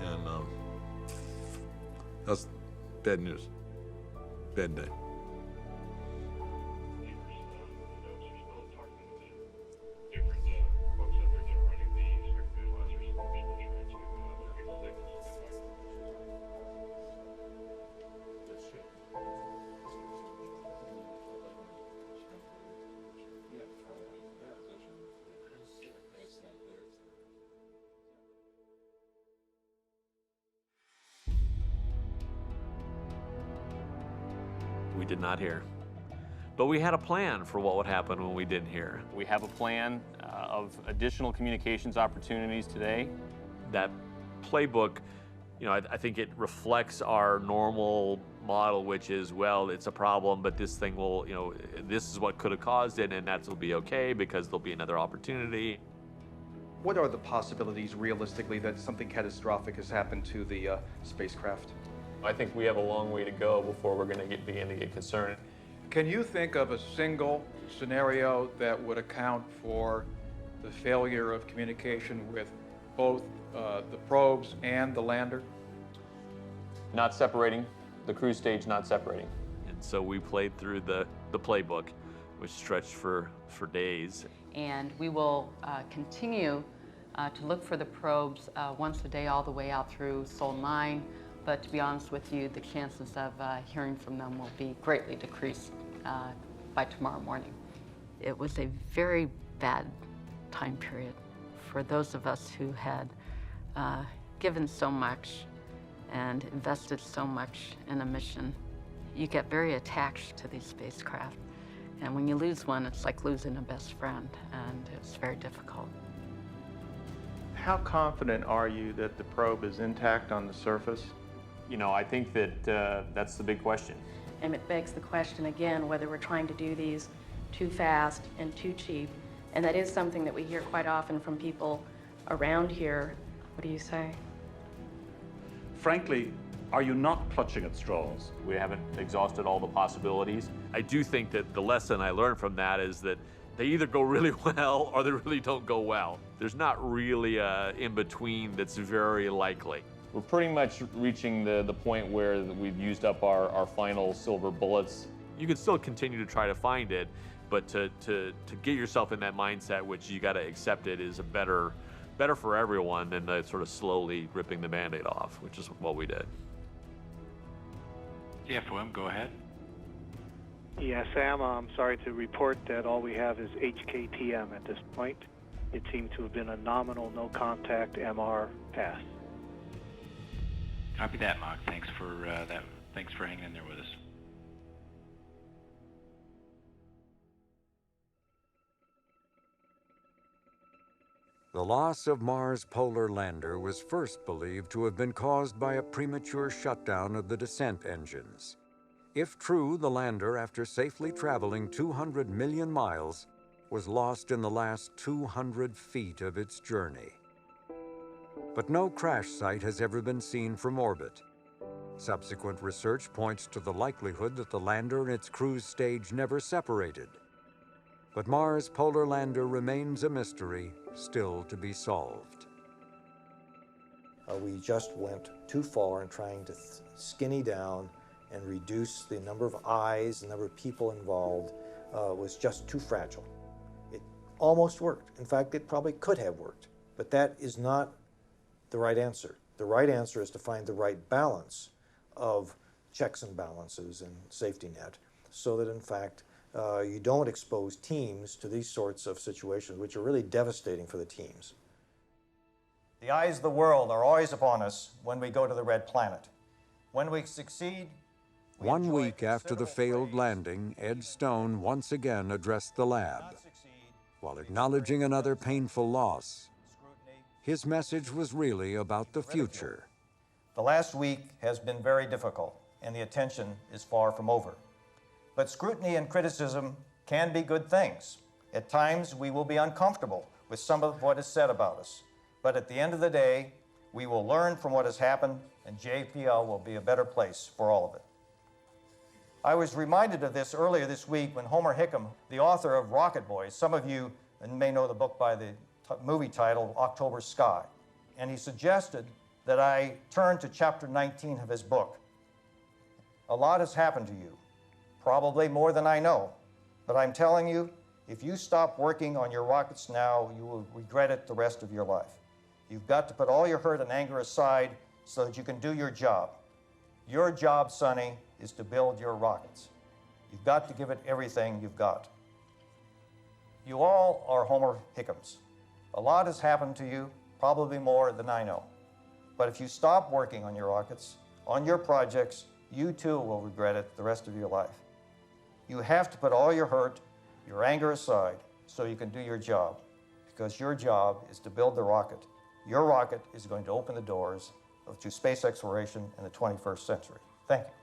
and that's bad news, bad day. We did not hear. But we had a plan for what would happen when we didn't hear. We have a plan of additional communications opportunities today. That playbook, I think it reflects our normal model, which is, well, it's a problem, but this thing will, this is what could have caused it, and that will be okay because there'll be another opportunity. What are the possibilities, realistically, that something catastrophic has happened to the spacecraft? I think we have a long way to go before we're going to begin to get concerned. Can you think of a single scenario that would account for the failure of communication with both the probes and the lander? Not separating, the cruise stage not separating. And so we played through the playbook, which stretched for days. And we will continue to look for the probes once a day all the way out through Sol 9. But to be honest with you, the chances of hearing from them will be greatly decreased by tomorrow morning. It was a very bad time period for those of us who had given so much and invested so much in a mission. You get very attached to these spacecraft. And when you lose one, it's like losing a best friend, and it's very difficult. How confident are you that the probe is intact on the surface? I think that that's the big question. And it begs the question again whether we're trying to do these too fast and too cheap. And that is something that we hear quite often from people around here. What do you say? Frankly, are you not clutching at straws? We haven't exhausted all the possibilities. I do think that the lesson I learned from that is that they either go really well or they really don't go well. There's not really a in-between that's very likely. We're pretty much reaching the point where we've used up our final silver bullets. You can still continue to try to find it, but to get yourself in that mindset, which you got to accept it, is a better for everyone than the sort of slowly ripping the Band-Aid off, which is what we did. Yeah, FOM, go ahead. Yeah, Sam, I'm sorry to report that all we have is HKTM at this point. It seemed to have been a nominal no-contact MR pass. Copy that, Mark. Thanks for that. Thanks for hanging in there with us. The loss of Mars' polar lander was first believed to have been caused by a premature shutdown of the descent engines. If true, the lander, after safely traveling 200 million miles, was lost in the last 200 feet of its journey. But no crash site has ever been seen from orbit. Subsequent research points to the likelihood that the lander and its cruise stage never separated. But Mars' polar lander remains a mystery still to be solved. We just went too far in trying to skinny down and reduce the number of eyes, the number of people involved, was just too fragile. It almost worked. In fact, it probably could have worked, but that is not the right answer. The right answer is to find the right balance of checks and balances and safety net so that, in fact, you don't expose teams to these sorts of situations, which are really devastating for the teams. The eyes of the world are always upon us when we go to the Red Planet. When we succeed, 1 week after the failed landing, Ed Stone once again addressed the lab. While acknowledging another painful loss, his message was really about the future. The last week has been very difficult, and the attention is far from over. But scrutiny and criticism can be good things. At times, we will be uncomfortable with some of what is said about us. But at the end of the day, we will learn from what has happened, and JPL will be a better place for all of it. I was reminded of this earlier this week when Homer Hickam, the author of Rocket Boys, some of you may know the book by the movie title, October Sky, and he suggested that I turn to chapter 19 of his book. A lot has happened to you, probably more than I know, but I'm telling you, if you stop working on your rockets now, you will regret it the rest of your life. You've got to put all your hurt and anger aside so that you can do your job. Your job, Sonny, is to build your rockets. You've got to give it everything you've got. You all are Homer Hickams. A lot has happened to you, probably more than I know. But if you stop working on your rockets, on your projects, you too will regret it the rest of your life. You have to put all your hurt, your anger aside so you can do your job, because your job is to build the rocket. Your rocket is going to open the doors to space exploration in the 21st century. Thank you.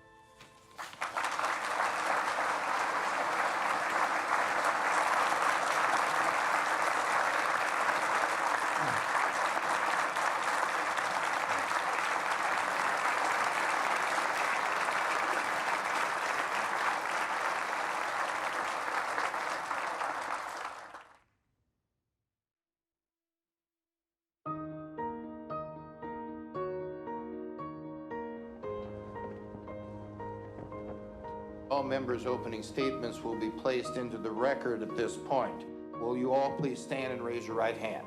All members' opening statements will be placed into the record at this point. Will you all please stand and raise your right hand?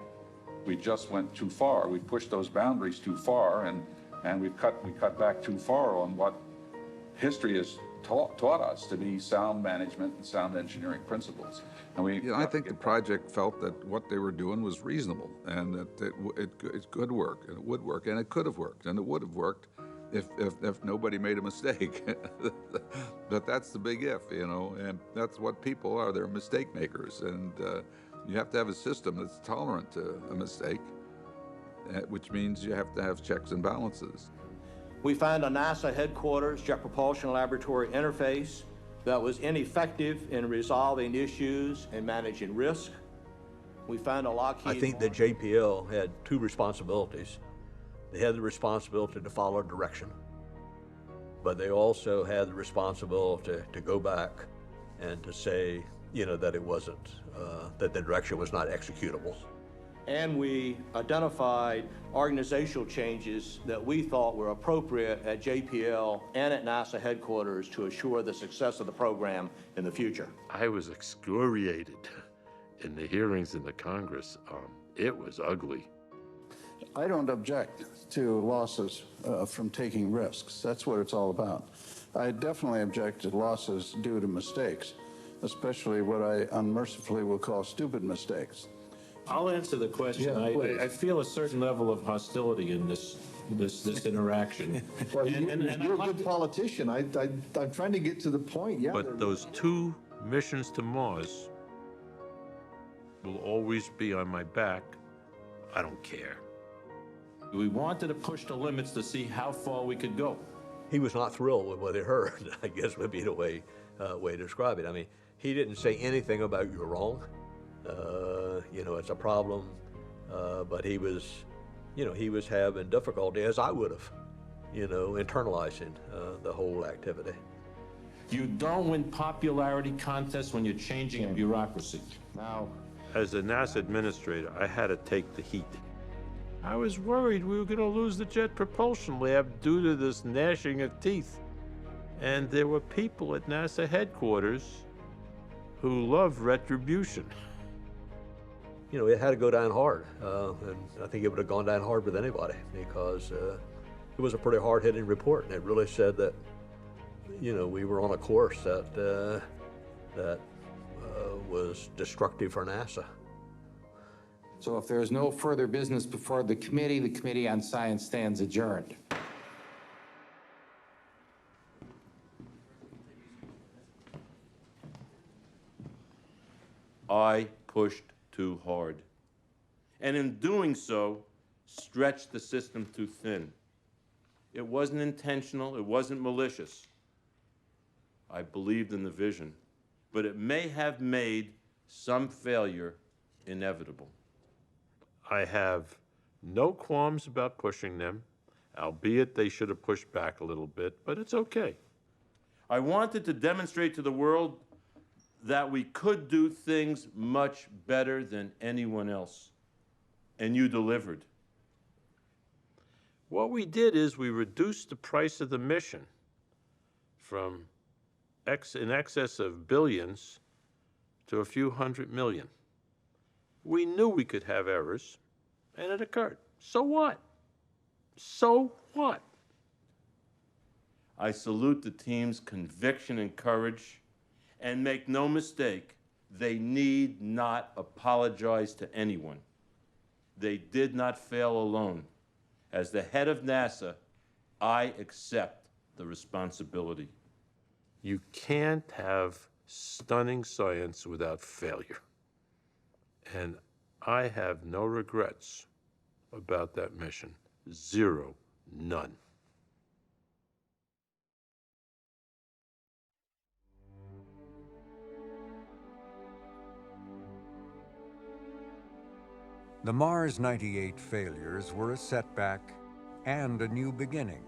We just went too far. We pushed those boundaries too far, and we cut back too far on what history has taught us to be sound management and sound engineering principles. And I think the project felt that what they were doing was reasonable, and that it could work, and it would work, and it could have worked, and it would have worked if nobody made a mistake. But that's the big if, and that's what people are. They're mistake makers, and you have to have a system that's tolerant to a mistake, which means you have to have checks and balances. We found a NASA headquarters Jet Propulsion Laboratory interface that was ineffective in resolving issues and managing risk. We found a Lockheed... I think that JPL had two responsibilities. They had the responsibility to follow direction, but they also had the responsibility to go back and to say, that it wasn't, that the direction was not executable. And we identified organizational changes that we thought were appropriate at JPL and at NASA headquarters to assure the success of the program in the future. I was excoriated in the hearings in the Congress. It was ugly. I don't object to losses from taking risks. That's what it's all about. I definitely object to losses due to mistakes, especially what I unmercifully will call stupid mistakes. I'll answer the question. Yeah, I feel a certain level of hostility in this interaction. Well, you're a good politician. I'm trying to get to the point. Yeah. But those 2 missions to Mars will always be on my back I don't care. We wanted to push the limits to see how far we could go. He was not thrilled with what he heard, I guess would be the way to describe it. I mean, he didn't say anything about you're wrong. You know, it's a problem, but he was, you know, he was having difficulty, as I would have, you know, internalizing the whole activity. You don't win popularity contests when you're changing a bureaucracy. Now, As a NASA administrator, I had to take the heat. I was worried we were going to lose the Jet Propulsion Lab due to this gnashing of teeth. And there were people at NASA headquarters who loved retribution. You know, it had to go down hard, and I think it would have gone down hard with anybody because it was a pretty hard-hitting report, and it really said that, you know, we were on a course that was destructive for NASA. So if there is no further business before the Committee on Science stands adjourned. I pushed too hard. And in doing so, stretched the system too thin. It wasn't intentional, it wasn't malicious. I believed in the vision, but it may have made some failure inevitable. I have no qualms about pushing them, albeit they should have pushed back a little bit, but it's okay. I wanted to demonstrate to the world that we could do things much better than anyone else, and you delivered. What we did is we reduced the price of the mission from in excess of billions to a few $100 million. We knew we could have errors, and it occurred. So what? So what? I salute the team's conviction and courage, and make no mistake, they need not apologize to anyone. They did not fail alone. As the head of NASA, I accept the responsibility. You can't have stunning science without failure. And I have no regrets about that mission. Zero, none. The Mars 98 failures were a setback and a new beginning.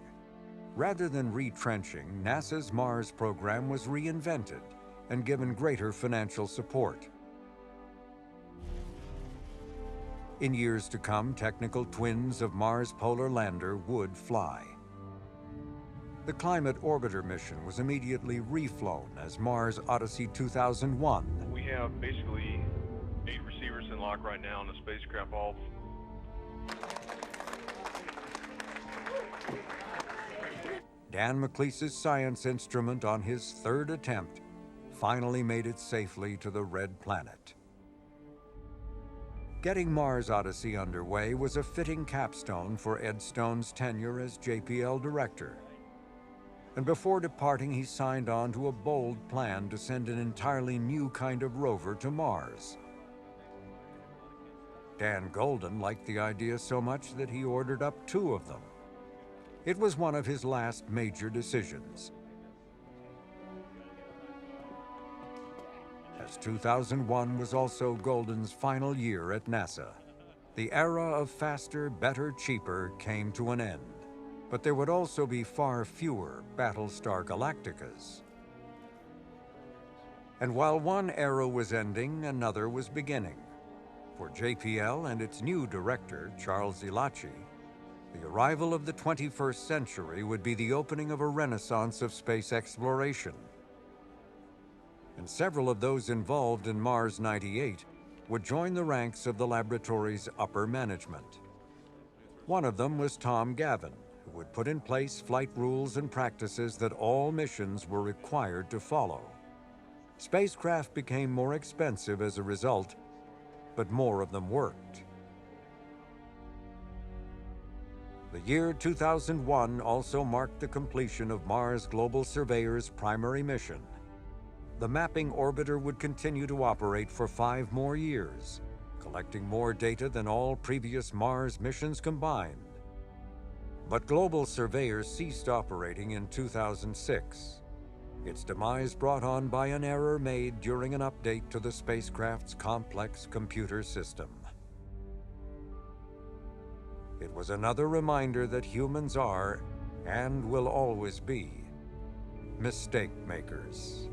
Rather than retrenching, NASA's Mars program was reinvented and given greater financial support. In years to come, technical twins of Mars Polar Lander would fly. The Climate Orbiter mission was immediately reflown as Mars Odyssey 2001. We have basically 8 receivers in lock right now on the spacecraft. All Dan McLeese's science instrument on his third attempt finally made it safely to the Red Planet. Getting Mars Odyssey underway was a fitting capstone for Ed Stone's tenure as JPL director. And before departing, he signed on to a bold plan to send an entirely new kind of rover to Mars. Dan Golden liked the idea so much that he ordered up 2 of them. It was one of his last major decisions. As 2001 was also Golden's final year at NASA, the era of faster, better, cheaper came to an end. But there would also be far fewer Battlestar Galacticas. And while one era was ending, another was beginning. For JPL and its new director, Charles Elachi, the arrival of the 21st century would be the opening of a renaissance of space exploration. And several of those involved in Mars 98 would join the ranks of the laboratory's upper management. One of them was Tom Gavin, who would put in place flight rules and practices that all missions were required to follow. Spacecraft became more expensive as a result, but more of them worked. The year 2001 also marked the completion of Mars Global Surveyor's primary mission. The mapping orbiter would continue to operate for 5 more years, collecting more data than all previous Mars missions combined. But Global Surveyor ceased operating in 2006, its demise brought on by an error made during an update to the spacecraft's complex computer system. It was another reminder that humans are, and will always be, mistake makers.